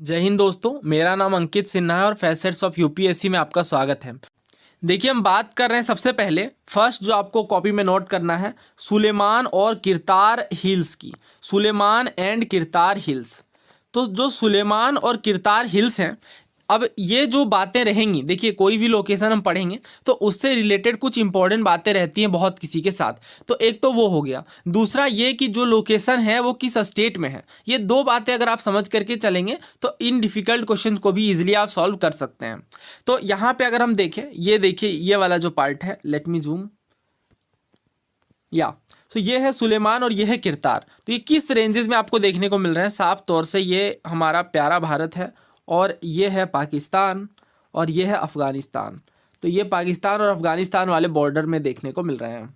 जय हिंद दोस्तों, मेरा नाम अंकित सिन्हा है और फैसेट्स ऑफ यूपीएससी में आपका स्वागत है। देखिए, हम बात कर रहे हैं सबसे पहले फर्स्ट जो आपको कॉपी में नोट करना है, सुलेमान और किरतार हिल्स की। Sulaiman and Kirthar hills. तो जो सुलेमान और किरतार हिल्स हैं, अब ये जो बातें रहेंगी, देखिए कोई भी लोकेशन हम पढ़ेंगे तो उससे रिलेटेड कुछ इंपॉर्टेंट बातें रहती हैं बहुत किसी के साथ। तो एक तो वो हो गया, दूसरा ये कि जो लोकेशन है वो किस स्टेट में है। ये दो बातें अगर आप समझ करके चलेंगे तो इन डिफिकल्ट क्वेश्चन को भी इजीली आप सॉल्व कर सकते हैं। तो यहाँ पे अगर हम देखें, ये देखिए ये वाला जो पार्ट है, लेट मी जूम या तो ये है सुलेमान और ये है किरतार। तो ये किस रेंजेस में आपको देखने को मिल रहे हैं? साफ तौर से ये हमारा प्यारा भारत है और ये है पाकिस्तान और ये है अफ़गानिस्तान। तो ये पाकिस्तान और अफ़गानिस्तान वाले बॉर्डर में देखने को मिल रहे हैं।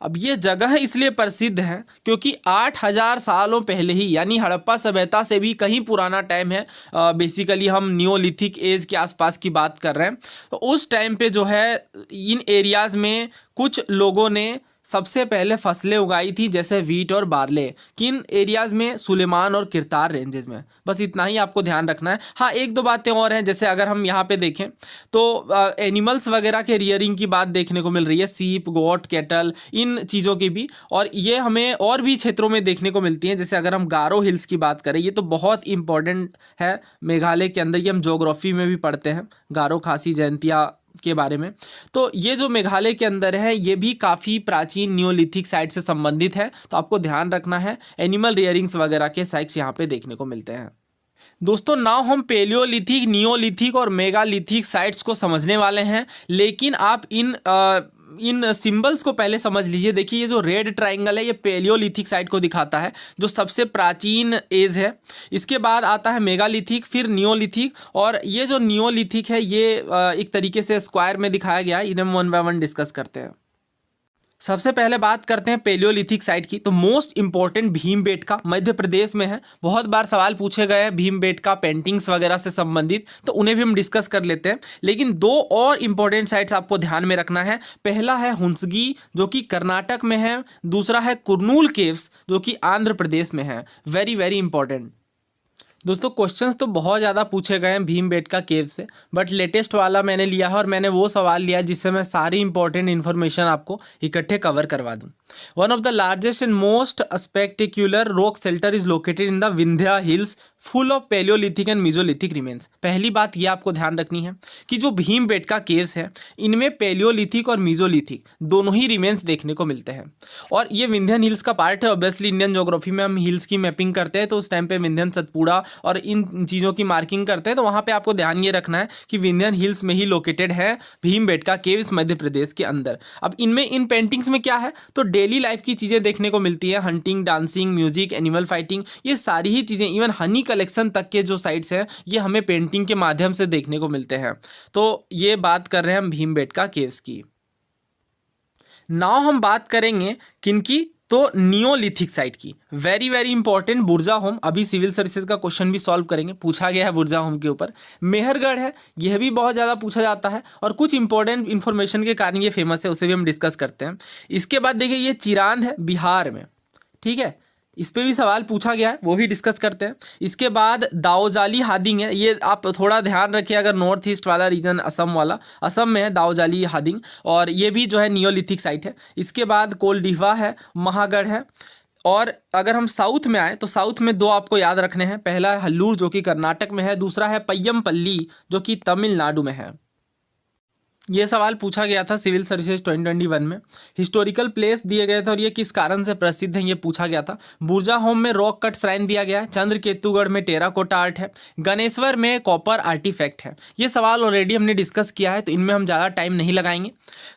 अब ये जगह इसलिए प्रसिद्ध है क्योंकि 8,000 सालों पहले ही, यानी हड़प्पा सभ्यता से भी कहीं पुराना टाइम है। बेसिकली हम नियोलिथिक एज के आसपास की बात कर रहे हैं। तो उस टाइम पे जो है इन एरियाज़ में कुछ लोगों ने सबसे पहले फसलें उगाई थी, जैसे वीट और बार्ले। किन एरियाज़ में? सुलेमान और किरतार रेंजेस में। बस इतना ही आपको ध्यान रखना है। हाँ, एक दो बातें और हैं, जैसे अगर हम यहाँ पे देखें तो एनिमल्स वगैरह के रियरिंग की बात देखने को मिल रही है, सीप, गोट, कैटल, इन चीज़ों की भी। और ये हमें और भी क्षेत्रों में देखने को मिलती हैं। जैसे अगर हम गारो हिल्स की बात करें, ये तो बहुत इंपॉर्टेंट है मेघालय के अंदर, ये हम ज्योग्राफी में भी पढ़ते हैं, गारो खासी जयंतिया के बारे में। तो ये जो मेघालय के अंदर है ये भी काफ़ी प्राचीन नियोलिथिक साइट से संबंधित है। तो आपको ध्यान रखना है, एनिमल रियरिंग्स वगैरह के साइट्स यहाँ पे देखने को मिलते हैं। दोस्तों, नाउ हम पेलियोलिथिक, नियोलिथिक और मेगालिथिक साइट्स को समझने वाले हैं, लेकिन आप इन सिंबल्स को पहले समझ लीजिए। देखिए, ये जो रेड ट्राइंगल है ये पेलियोलिथिक साइट को दिखाता है, जो सबसे प्राचीन एज है। इसके बाद आता है मेगालिथिक, फिर नियोलिथिक। और ये जो नियोलिथिक है ये एक तरीके से स्क्वायर में दिखाया गया है। इन्हें हम वन बाय वन डिस्कस करते हैं। सबसे पहले बात करते हैं पेलियोलिथिक साइट की। तो मोस्ट इंपॉर्टेंट भीमबेटका मध्य प्रदेश में है। बहुत बार सवाल पूछे गए हैं भीमबेटका पेंटिंग्स वगैरह से संबंधित, तो उन्हें भी हम डिस्कस कर लेते हैं। लेकिन दो और इंपॉर्टेंट साइट्स आपको ध्यान में रखना है। पहला है हुंसगी, जो कि कर्नाटक में है। दूसरा है कुरनूल केव्स, जो कि आंध्र प्रदेश में है। Very very important. दोस्तों, क्वेश्चंस तो बहुत ज़्यादा पूछे गए हैं भीमबेटका केव से, बट लेटेस्ट वाला मैंने लिया है और मैंने वो सवाल लिया जिससे मैं सारी इंपॉर्टेंट इन्फॉर्मेशन आपको इकट्ठे कवर करवा दूं। One of the largest and most spectacular rock shelter is located in the Vindhya hills, full of paleolithic and mesolithic remains. पहली बात ये आपको ध्यान रखनी है कि जो भीमबेटका केव्स है इनमें पेलियोलिथिक और मीजोलिथिक दोनों ही रिमेन्स देखने को मिलते हैं। और ये विंध्यन हिल्स का पार्ट है। ऑब्वियसली इंडियन ज्योग्राफी में हम हिल्स की मैपिंग करते हैं, तो उस टाइम पे विंध्यन, सतपुड़ा और इन चीज़ों की मार्किंग करते हैं। तो वहाँ पे आपको ध्यान ये रखना है कि विंध्यन हिल्स में ही लोकेटेड है भीमबेटका केव्स मध्य प्रदेश के अंदर। अब इनमें, इन पेंटिंग्स में क्या है, तो डेली लाइफ की चीज़ें देखने को मिलती है। Hunting, dancing, music, animal fighting, ये सारी ही चीज़ें, इवन हनी कलेक्शन तक के जो साइट्स हैं ये हमें पेंटिंग के माध्यम से देखने को मिलते हैं। तो ये बात कर रहे हैं हम भीमबेटका केव्स की। नाउ हम बात करेंगे किनकी, तो नियोलिथिक साइट की। वेरी वेरी इंपॉर्टेंट, बुर्जा होम। अभी सिविल सर्विसेज का क्वेश्चन भी सॉल्व करेंगे, पूछा गया है बुर्जा होम के ऊपर। मेहरगढ़ है, यह भी बहुत ज़्यादा पूछा जाता है और कुछ इंपॉर्टेंट इन्फॉर्मेशन के कारण ये फेमस है, उसे भी हम डिस्कस करते हैं। इसके बाद देखिए ये चिरांद है बिहार में, ठीक है, इस पे भी सवाल पूछा गया है, वो भी डिस्कस करते हैं। इसके बाद दाओजाली हादिंग है, ये आप थोड़ा ध्यान रखिए, अगर नॉर्थ ईस्ट वाला रीजन असम वाला, असम में है दाओजाली हादिंग, और ये भी जो है नियोलिथिक साइट है। इसके बाद कोलडीवा है, महागढ़ है। और अगर हम साउथ में आए तो साउथ में दो आपको याद रखने हैं। पहला है हल्लूर, जो कि कर्नाटक में है। दूसरा है पय्यमपल्ली, जो कि तमिलनाडु में है। ये सवाल पूछा गया था सिविल सर्विसेज 2021 में। हिस्टोरिकल प्लेस दिए गए थे और ये किस कारण से प्रसिद्ध है ये पूछा गया था। बुर्जा होम में रॉक कट श्राइन दिया गया है। चंद्रकेतुगढ़ में टेराकोटा आर्ट है। गणेश्वर में कॉपर आर्टिफैक्ट है। ये सवाल ऑलरेडी हमने डिस्कस किया है, तो इनमें हम ज़्यादा टाइम नहीं लगाएंगे।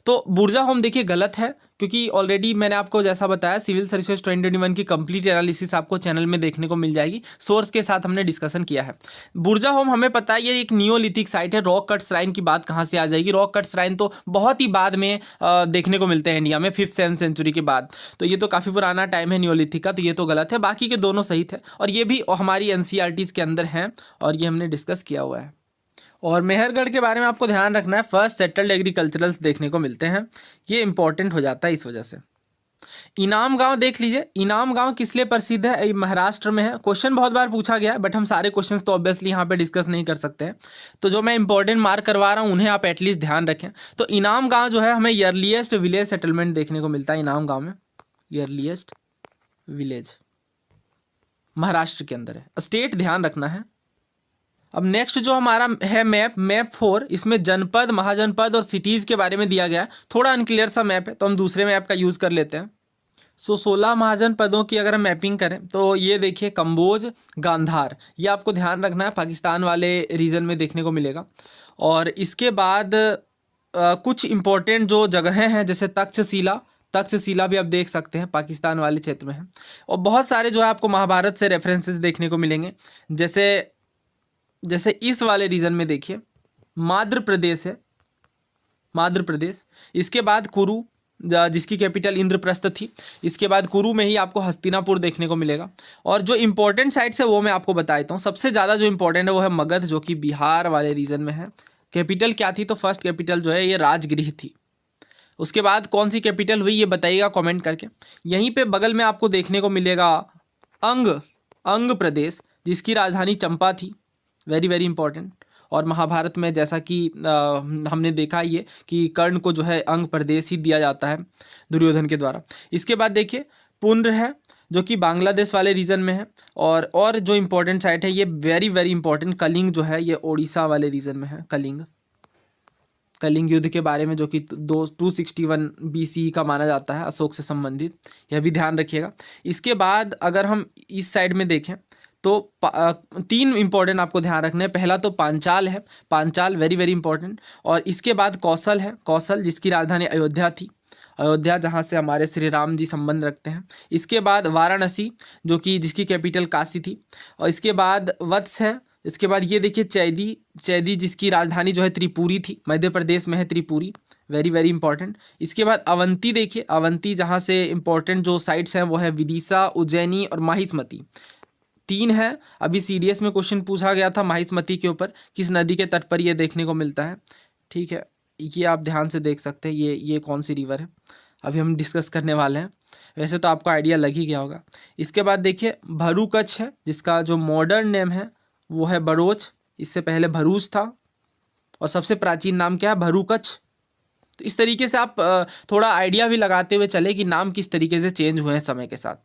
तो बुर्जा होम देखिए गलत है, क्योंकि ऑलरेडी मैंने आपको जैसा बताया सिविल सर्विसेज 2021 की कंप्लीट एनालिसिस आपको चैनल में देखने को मिल जाएगी, सोर्स के साथ हमने डिस्कशन किया है। बुर्जा होम हमें पता है ये एक नियोलिथिक साइट है। रॉक कट श्राइन की बात कहाँ से आ जाएगी? रॉक कट श्राइन तो बहुत ही बाद में देखने को मिलते हैं इंडिया में, 5th-7th सेंचुरी के बाद। तो ये तो काफ़ी पुराना टाइम है नियोलिथिक का, तो ये तो गलत है। बाकी के दोनों सही थे और ये भी हमारी एनसीईआरटीज़ के अंदर हैं और ये हमने डिस्कस किया हुआ है। और मेहरगढ़ के बारे में आपको ध्यान रखना है, फर्स्ट सेटल्ड एग्रीकल्चरल्स देखने को मिलते हैं, ये इंपॉर्टेंट हो जाता है इस वजह से। इनाम गांव देख लीजिए, इनाम गांव किस लिए प्रसिद्ध है? ये महाराष्ट्र में है। क्वेश्चन बहुत बार पूछा गया है, बट हम सारे क्वेश्चंस तो ऑब्वियसली यहाँ पे डिस्कस नहीं कर सकते हैं, तो जो मैं इंपॉर्टेंट मार्क करवा रहा हूँ उन्हें आप एटलीस्ट ध्यान रखें। तो इनाम गांव जो है हमें अर्लीस्ट विलेज सेटलमेंट देखने को मिलता है इनाम गांव में, अर्लीस्ट विलेज महाराष्ट्र के अंदर है। स्टेट ध्यान रखना है। अब नेक्स्ट जो हमारा है मैप 4, इसमें जनपद, महाजनपद और सिटीज़ के बारे में दिया गया है। थोड़ा अनक्लियर सा मैप है, तो हम दूसरे मैप का यूज़ कर लेते हैं। 16 महाजनपदों की अगर हम मैपिंग करें तो ये देखिए कंबोज, गांधार, ये आपको ध्यान रखना है, पाकिस्तान वाले रीजन में देखने को मिलेगा। और इसके बाद कुछ इम्पोर्टेंट जो जगहें हैं जैसे तक्षशिला भी आप देख सकते हैं, पाकिस्तान वाले क्षेत्र में है। और बहुत सारे जो है आपको महाभारत से रेफरेंसेस देखने को मिलेंगे, जैसे इस वाले रीजन में देखिए माध्य प्रदेश है, माध्य प्रदेश। इसके बाद कुरु, जिसकी कैपिटल इंद्रप्रस्थ थी। इसके बाद कुरु में ही आपको हस्तिनापुर देखने को मिलेगा। और जो इंपॉर्टेंट साइट्स है वो मैं आपको बता देता हूँ। सबसे ज़्यादा जो इंपॉर्टेंट है वो है मगध, जो कि बिहार वाले रीजन में है। कैपिटल क्या थी? तो फर्स्ट कैपिटल जो है ये राजगृह थी। उसके बाद कौन सी कैपिटल हुई ये बताइएगा कमेंट करके। यहीं पे बगल में आपको देखने को मिलेगा अंग प्रदेश, जिसकी राजधानी चंपा थी। Very very important. और महाभारत में जैसा कि हमने देखा ये कि कर्ण को जो है अंग प्रदेश ही दिया जाता है दुर्योधन के द्वारा। इसके बाद देखिए पुंड्र है, जो कि बांग्लादेश वाले रीजन में है। और जो इम्पोर्टेंट साइट है ये वेरी वेरी इंपॉर्टेंट, कलिंग जो है ये ओडिशा वाले रीजन में है। कलिंग युद्ध के बारे में, जो कि 261 BC का माना जाता है, अशोक से संबंधित, यह भी ध्यान रखिएगा। इसके बाद अगर हम इस साइड में देखें तो 3 इंपॉर्टेंट आपको ध्यान रखना है। पहला तो पांचाल है, पांचाल वेरी वेरी इंपॉर्टेंट। और इसके बाद कौशल है, कौशल जिसकी राजधानी अयोध्या थी, अयोध्या जहाँ से हमारे श्री राम जी संबंध रखते हैं। इसके बाद वाराणसी, जो कि जिसकी कैपिटल काशी थी। और इसके बाद वत्स है। इसके बाद ये देखिए चैदी जिसकी राजधानी जो है त्रिपुरी थी, मध्य प्रदेश में है त्रिपुरी, वेरी वेरी इंपॉर्टेंट। इसके बाद अवंती देखिए, अवंती जहाँ से इंपॉर्टेंट जो साइट्स हैं वो है विदिशा, उज्जैनी और माहिष्मती। 3 है। अभी CDS में क्वेश्चन पूछा गया था माहिष्मती के ऊपर, किस नदी के तट पर ये देखने को मिलता है। ठीक है, ये आप ध्यान से देख सकते हैं। ये कौन सी रिवर है अभी हम डिस्कस करने वाले हैं। वैसे तो आपको आइडिया लग ही गया होगा। इसके बाद देखिए भरूकच्छ है, जिसका जो मॉडर्न नेम है वो है बड़ोच, इससे पहले भरूच था। और सबसे प्राचीन नाम क्या है? भरूकच्छ। तो इस तरीके से आप थोड़ा आइडिया भी लगाते हुए चले कि नाम किस तरीके से चेंज हुए हैं समय के साथ।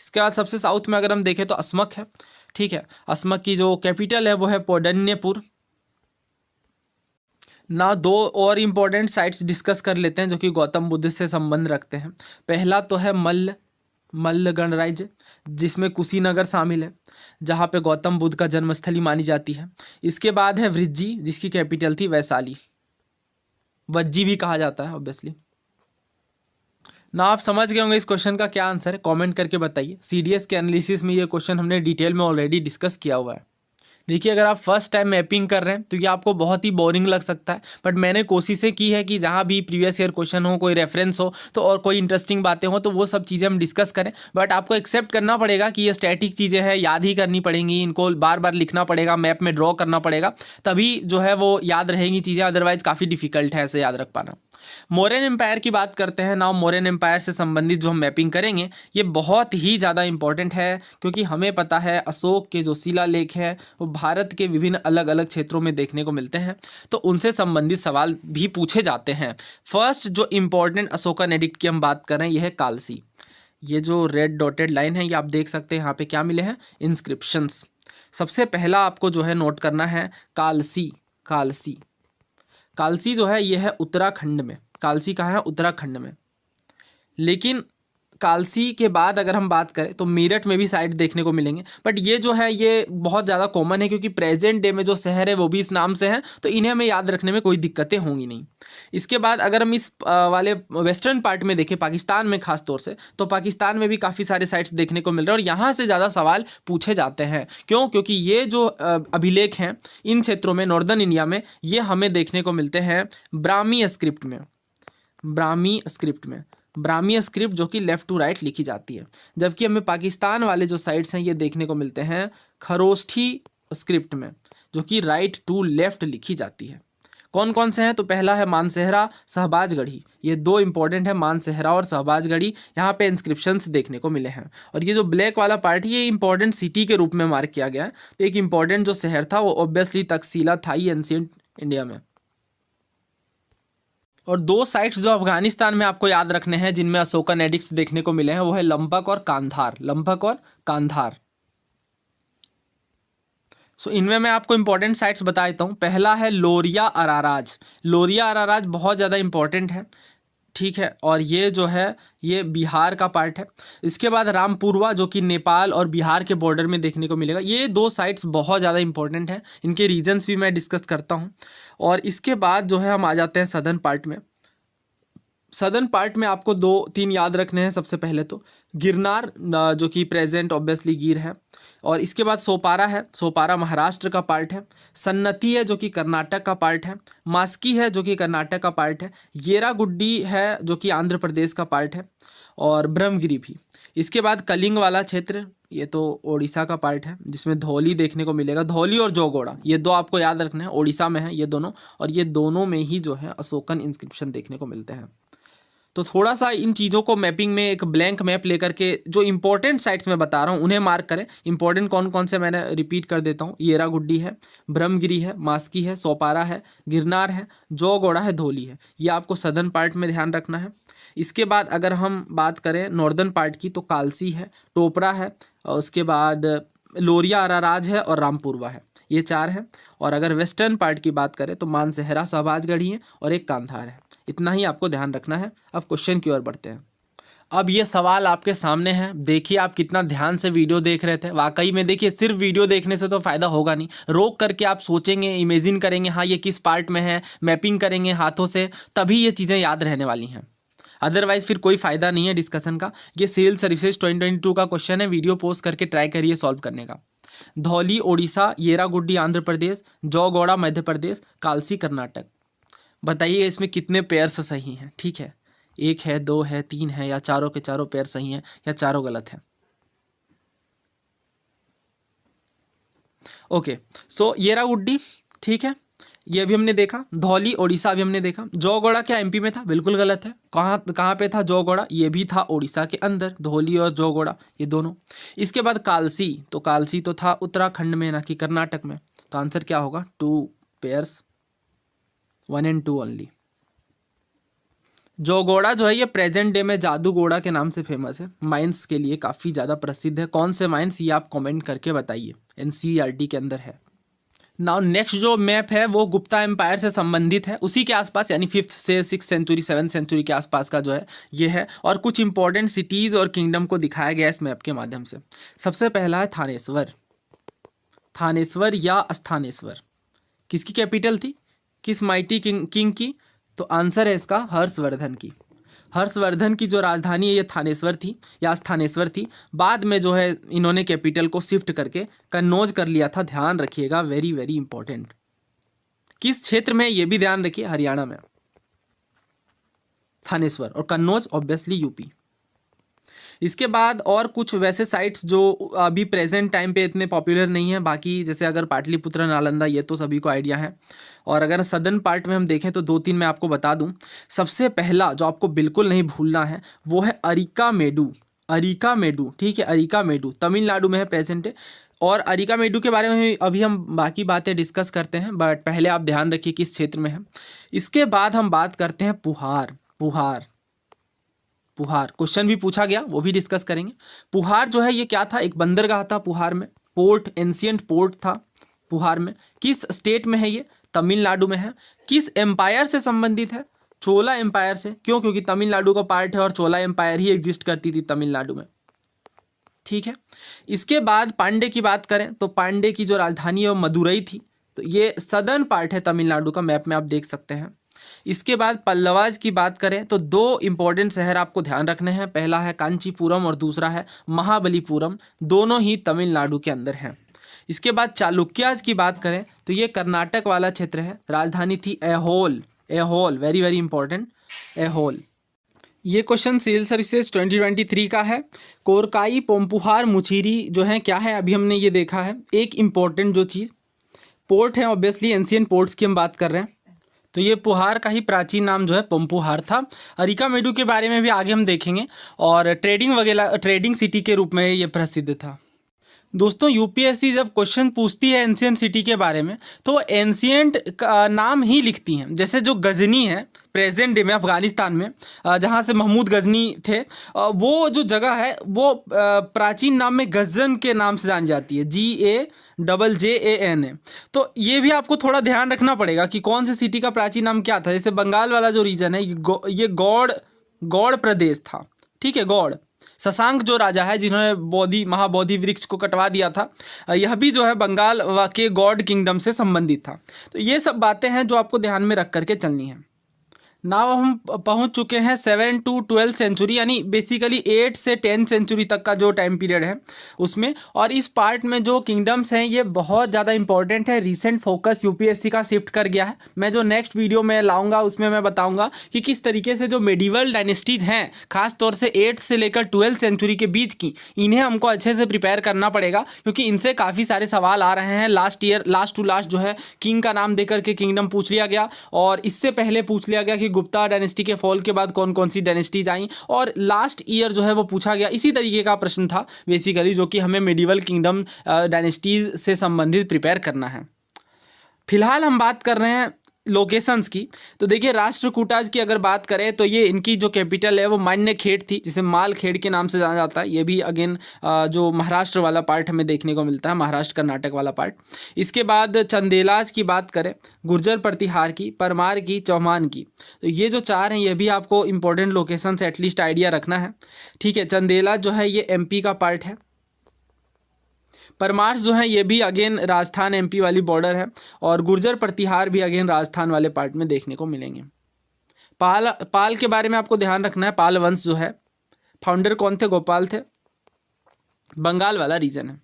इसके बाद सबसे साउथ में अगर हम देखें तो अस्मक है। ठीक है, अस्मक की जो कैपिटल है वो है पौडन्यपुर। ना 2 और इम्पोर्टेंट साइट्स डिस्कस कर लेते हैं जो कि गौतम बुद्ध से संबंध रखते हैं। पहला तो है मल्ल गणराज्य, जिसमें कुशीनगर शामिल है, जहाँ पे गौतम बुद्ध का जन्मस्थली मानी जाती है। इसके बाद है वज्जी, जिसकी कैपिटल थी वैशाली, वज्जी भी कहा जाता है ऑब्वियसली। ना आप समझ गए होंगे इस क्वेश्चन का क्या आंसर है, कमेंट करके बताइए। CDS के एनालिसिस में ये क्वेश्चन हमने डिटेल में ऑलरेडी डिस्कस किया हुआ है। देखिए अगर आप फर्स्ट टाइम मैपिंग कर रहे हैं तो ये आपको बहुत ही बोरिंग लग सकता है, बट मैंने कोशिशें की है कि जहाँ भी प्रीवियस ईयर क्वेश्चन हो, कोई रेफरेंस हो तो, और कोई इंटरेस्टिंग बातें हो तो वो सब चीज़ें हम डिस्कस करें। बट आपको एक्सेप्ट करना पड़ेगा कि ये स्टैटिक चीज़ें हैं, याद ही करनी पड़ेंगी, इनको बार बार लिखना पड़ेगा, मैप में ड्रॉ करना पड़ेगा, तभी जो है वो याद रहेंगी चीज़ें। अदरवाइज काफ़ी डिफिकल्ट है ऐसे याद रख पाना। मौर्यन एम्पायर की बात करते हैं ना। मौर्यन एम्पायर से संबंधित जो हम मैपिंग करेंगे ये बहुत ही ज़्यादा इंपॉर्टेंट है, क्योंकि हमें पता है अशोक के जो शिलालेख हैं वो भारत के विभिन्न अलग अलग क्षेत्रों में देखने को मिलते हैं, तो उनसे संबंधित सवाल भी पूछे जाते हैं। फर्स्ट जो इंपॉर्टेंट अशोकन एडिक्ट की हम बात कर रहे हैं ये है कालसी। ये जो रेड डॉटेड लाइन है ये आप देख सकते हैं, यहाँ पे क्या मिले हैं? इंस्क्रिप्शंस। सबसे पहला आपको जो है नोट करना है कालसी। कालसी जो है ये है उत्तराखंड में। कालसी कहाँ है? उत्तराखंड में। लेकिन कालसी के बाद अगर हम बात करें तो मेरठ में भी साइट देखने को मिलेंगे, बट ये जो है ये बहुत ज़्यादा कॉमन है, क्योंकि प्रेजेंट डे में जो शहर है वो भी इस नाम से हैं, तो इन्हें हमें याद रखने में कोई दिक्कतें होंगी नहीं। इसके बाद अगर हम इस वाले वेस्टर्न पार्ट में देखें, पाकिस्तान में खास तौर से, तो पाकिस्तान में भी काफ़ी सारे साइट्स देखने को मिल रहे हैं और यहाँ से ज़्यादा सवाल पूछे जाते हैं। क्यों? क्योंकि ये जो अभिलेख हैं इन क्षेत्रों में, नॉर्दर्न इंडिया में, ये हमें देखने को मिलते हैं ब्राह्मी स्क्रिप्ट में। ब्राह्मी स्क्रिप्ट जो कि लेफ़्ट टू राइट लिखी जाती है, जबकि हमें पाकिस्तान वाले जो साइट्स हैं ये देखने को मिलते हैं खरोष्ठी स्क्रिप्ट में, जो कि राइट टू लेफ़्ट लिखी जाती है। कौन कौन से हैं? तो पहला है मानसेहरा, शहबाजगढ़ी, ये दो इंपॉर्टेंट है, मानसेहरा और शहबाजगढ़ी। यहाँ पे इंस्क्रिप्शंस देखने को मिले हैं। और ये जो ब्लैक वाला पार्ट है ये इंपॉर्टेंट सिटी के रूप में मार्क किया गया है। तो एक इंपॉर्टेंट जो शहर था वो ऑब्वियसली तक्षशिला था ही एंशिएंट इंडिया में। और दो साइट्स जो अफगानिस्तान में आपको याद रखने हैं जिनमें अशोकन एडिक्ट्स देखने को मिले हैं वो है लंबक और कांधार, लंबक और कांधार। सो इनमें मैं आपको इंपॉर्टेंट साइट्स बता देता हूँ। पहला है लोरिया अराराज, लोरिया अराराज बहुत ज़्यादा इंपॉर्टेंट है, ठीक है, और ये जो है ये बिहार का पार्ट है। इसके बाद रामपुरवा जो कि नेपाल और बिहार के बॉर्डर में देखने को मिलेगा। ये दो साइट्स बहुत ज़्यादा इंपॉर्टेंट हैं, इनके रीजन्स भी मैं डिस्कस करता हूँ। और इसके बाद जो है हम आ जाते हैं सदर्न पार्ट में। सदर्न पार्ट में आपको दो तीन याद रखने हैं। सबसे पहले तो गिरनार जो कि प्रेजेंट ऑब्वियसली गिर है, और इसके बाद सोपारा है, सोपारा महाराष्ट्र का पार्ट है। सन्नती है जो कि कर्नाटक का पार्ट है। मास्की है जो कि कर्नाटक का पार्ट है। येरागुड्डी है जो कि आंध्र प्रदेश का पार्ट है, और ब्रह्मगिरी भी। इसके बाद कलिंग वाला क्षेत्र, ये तो ओडिशा का पार्ट है जिसमें धौली देखने को मिलेगा। धौली और जोगोड़ा ये दो आपको याद रखने हैं, ओडिशा में है ये दोनों, और ये दोनों में ही जो है अशोकन इंस्क्रिप्शन देखने को मिलते हैं। तो थोड़ा सा इन चीज़ों को मैपिंग में एक ब्लैंक मैप लेकर के जो इंपॉर्टेंट साइट्स मैं बता रहा हूँ उन्हें मार्क करें। इंपॉर्टेंट कौन कौन से मैंने रिपीट कर देता हूँ। येरागुड्डी है, ब्रह्मगिरी है, मास्की है, सोपारा है, गिरनार है, जोगोड़ा है, धौली है। ये आपको सदर्न पार्ट में ध्यान रखना है। इसके बाद अगर हम बात करें नॉर्दर्न पार्ट की तो कालसी है, टोपरा है, और उसके बाद लोरिया अराराज है और रामपुरवा है, ये चार हैं। और अगर वेस्टर्न पार्ट की बात करें तो मानसेहरा, शहबाजगढ़ी है और एक कांधार है। इतना ही आपको ध्यान रखना है। अब क्वेश्चन की ओर बढ़ते हैं। अब ये सवाल आपके सामने है, देखिए आप कितना ध्यान से वीडियो देख रहे थे। वाकई में देखिए सिर्फ वीडियो देखने से तो फ़ायदा होगा नहीं, रोक करके आप सोचेंगे, इमेजिन करेंगे हाँ ये किस पार्ट में है, मैपिंग करेंगे हाथों से, तभी ये चीज़ें याद रहने वाली हैं। अदरवाइज फिर कोई फ़ायदा नहीं है डिस्कशन का। ये सिविल सर्विसेज 2022 का क्वेश्चन है, वीडियो पोस्ट करके ट्राई करिए सॉल्व करने का। धौली ओडिशा, येरागुड्डी आंध्र प्रदेश, जोगोड़ा मध्य प्रदेश, कालसी कर्नाटक। बताइए इसमें कितने पेयर्स सही हैं। ठीक है, एक है, दो है, तीन है, या चारों के चारों पेयर सही हैं, या चारों गलत हैं। ओके, सो येरागुड्डी ठीक है, ये भी हमने देखा। धौली ओडिशा भी हमने देखा। जोगोड़ा क्या एमपी में था? बिल्कुल गलत है। कहाँ कहाँ पे था जोगोड़ा? ये भी था ओडिशा के अंदर, धौली और जोगोड़ा ये दोनों। इसके बाद कालसी, तो कालसी तो था उत्तराखंड में ना कि कर्नाटक में। तो आंसर क्या होगा? 2 पेयर्स, 1 and 2 ओनली। जोगोड़ा जो है ये प्रेजेंट डे में जादूगोड़ा के नाम से फेमस है, माइंस के लिए काफ़ी ज़्यादा प्रसिद्ध है। कौन से माइंस ये आप कमेंट करके बताइए, एनसीईआरटी के अंदर है। नाउ नेक्स्ट जो मैप है वो गुप्ता एम्पायर से संबंधित है, उसी के आसपास यानी 5th से 6th सेंचुरी 7th सेंचुरी के आसपास का जो है ये है। और कुछ इंपॉर्टेंट सिटीज़ और किंगडम को दिखाया गया इस मैप के माध्यम से। सबसे पहला है थानेश्वर, थानेश्वर या स्थानेश्वर किसकी कैपिटल थी? किस माइटी किंग की? तो आंसर है इसका हर्षवर्धन की। हर्षवर्धन की जो राजधानी है ये थानेश्वर थी या स्थानेश्वर थी। बाद में जो है इन्होंने कैपिटल को शिफ्ट करके कन्नौज कर लिया था। ध्यान रखिएगा, वेरी वेरी इंपॉर्टेंट। किस क्षेत्र में ये भी ध्यान रखिए, हरियाणा में थानेश्वर, और कन्नौज ऑब्वियसली यूपी। इसके बाद और कुछ वैसे साइट्स जो अभी प्रेजेंट टाइम पे इतने पॉपुलर नहीं है, बाकी जैसे अगर पाटलिपुत्र, नालंदा ये तो सभी को आइडिया है। और अगर सदर्न पार्ट में हम देखें तो 2-3 मैं आपको बता दूं। सबसे पहला जो आपको बिल्कुल नहीं भूलना है वो है अरिकामेडु, अरिकामेडु, ठीक है, अरिकामेडु तमिलनाडु में है प्रेजेंट है। और अरिकामेडु के बारे में अभी हम बाकी बातें डिस्कस करते हैं, बट पहले आप ध्यान रखिए किस क्षेत्र में है। इसके बाद हम बात करते हैं पुहार, पुहार, पुहार क्वेश्चन भी पूछा गया, वो भी डिस्कस करेंगे। पुहार जो है ये क्या था? एक बंदरगाह था पुहार में, पोर्ट, एंशिएंट पोर्ट था पुहार में। किस स्टेट में है ये? तमिलनाडु में है। किस एम्पायर से संबंधित है? चोला एम्पायर से। क्यों? क्योंकि तमिलनाडु का पार्ट है और चोला एम्पायर ही एग्जिस्ट करती थी तमिलनाडु में, ठीक है। इसके बाद पांडे की बात करें तो पांडे की जो राजधानी है वो मदुरई थी। तो ये सदर्न पार्ट है तमिलनाडु का, मैप में आप देख सकते हैं। इसके बाद पल्लवाज की बात करें तो 2 इंपॉर्टेंट शहर आपको ध्यान रखने हैं। पहला है कांचीपुरम और दूसरा है महाबलीपुरम, दोनों ही तमिलनाडु के अंदर हैं। इसके बाद चालुक्याज की बात करें तो ये कर्नाटक वाला क्षेत्र है, राजधानी थी Aihole, Aihole very very important, Aihole. ये क्वेश्चन सिविल सर्विसेज 2023 का है। कोरकाई, पोम्पुहार, मुचीरी जो है क्या है अभी हमने ये देखा है। एक इम्पॉर्टेंट जो चीज़ पोर्ट है, ऑब्वियसली एंशिएंट पोर्ट्स की हम बात कर रहे हैं। तो ये पुहार का ही प्राचीन नाम जो है पंपुहार था। अरिकामेडु के बारे में भी आगे हम देखेंगे, और ट्रेडिंग वगैरह ट्रेडिंग सिटी के रूप में ये प्रसिद्ध था। दोस्तों यूपीएससी जब क्वेश्चन पूछती है एंशियंट सिटी के बारे में, तो एंशियंट का नाम ही लिखती हैं। जैसे जो गजनी है प्रेजेंट डे में अफगानिस्तान में, जहाँ से महमूद गजनी थे, वो जो जगह है वो प्राचीन नाम में गजन के नाम से जानी जाती है, GAJJAN। तो ये भी आपको थोड़ा ध्यान रखना पड़ेगा कि कौन सी सिटी का प्राचीन नाम क्या था। जैसे बंगाल वाला जो रीजन है ये गौड़ प्रदेश था, ठीक है। गौड़ शशांक जो राजा है जिन्होंने महाबोधि वृक्ष को कटवा दिया था, यह भी जो है बंगाल के गौड़ किंगडम से संबंधित था। तो ये सब बातें हैं जो आपको ध्यान में रख करके चलनी है। नाउ हम पहुंच चुके हैं 7 to 12 सेंचुरी, यानी बेसिकली 8 से 10 सेंचुरी तक का जो टाइम पीरियड है उसमें। और इस पार्ट में जो किंगडम्स हैं ये बहुत ज़्यादा इंपॉर्टेंट है। रीसेंट फोकस यूपीएससी का शिफ्ट कर गया है। मैं जो नेक्स्ट वीडियो में लाऊंगा उसमें मैं बताऊंगा कि किस तरीके से जो मेडिवल डायनेस्टीज हैं, खासतौर से 8 से लेकर 12 सेंचुरी के बीच की, इन्हें हमको अच्छे से प्रिपेयर करना पड़ेगा, क्योंकि इनसे काफ़ी सारे सवाल आ रहे हैं। लास्ट टू लास्ट जो है किंग का नाम देकर के किंगडम पूछ लिया गया, और इससे पहले पूछ लिया गया कि गुप्ता डायनेस्टी के फॉल के बाद कौन कौन सी डायनेस्टीज आई, और लास्ट ईयर जो है वो पूछा गया। इसी तरीके का प्रश्न था बेसिकली, जो कि हमें मेडिवल किंगडम डायनेस्टीज से संबंधित प्रिपेयर करना है। फिलहाल हम बात कर रहे हैं लोकेशंस की। तो देखिए राष्ट्रकूटाज की अगर बात करें तो ये इनकी जो कैपिटल है वो मान्यखेड़ थी, जिसे मालखेड़ के नाम से जाना जाता है। ये भी अगेन जो महाराष्ट्र वाला पार्ट हमें देखने को मिलता है, महाराष्ट्र कर्नाटक वाला पार्ट। इसके बाद चंदेलाज की बात करें, गुर्जर प्रतिहार की, परमार की, चौहान की, तो ये जो चार हैं ये भी आपको इंपॉर्टेंट लोकेशन से एटलीस्ट आइडिया रखना है, ठीक है। चंदेलाज जो है ये एमपी का पार्ट है। परमार्स जो है ये भी अगेन राजस्थान एमपी वाली बॉर्डर है, और गुर्जर प्रतिहार भी अगेन राजस्थान वाले पार्ट में देखने को मिलेंगे। पाल के बारे में आपको ध्यान रखना है। पाल वंश जो है, फाउंडर कौन थे? गोपाल थे। बंगाल वाला रीजन है।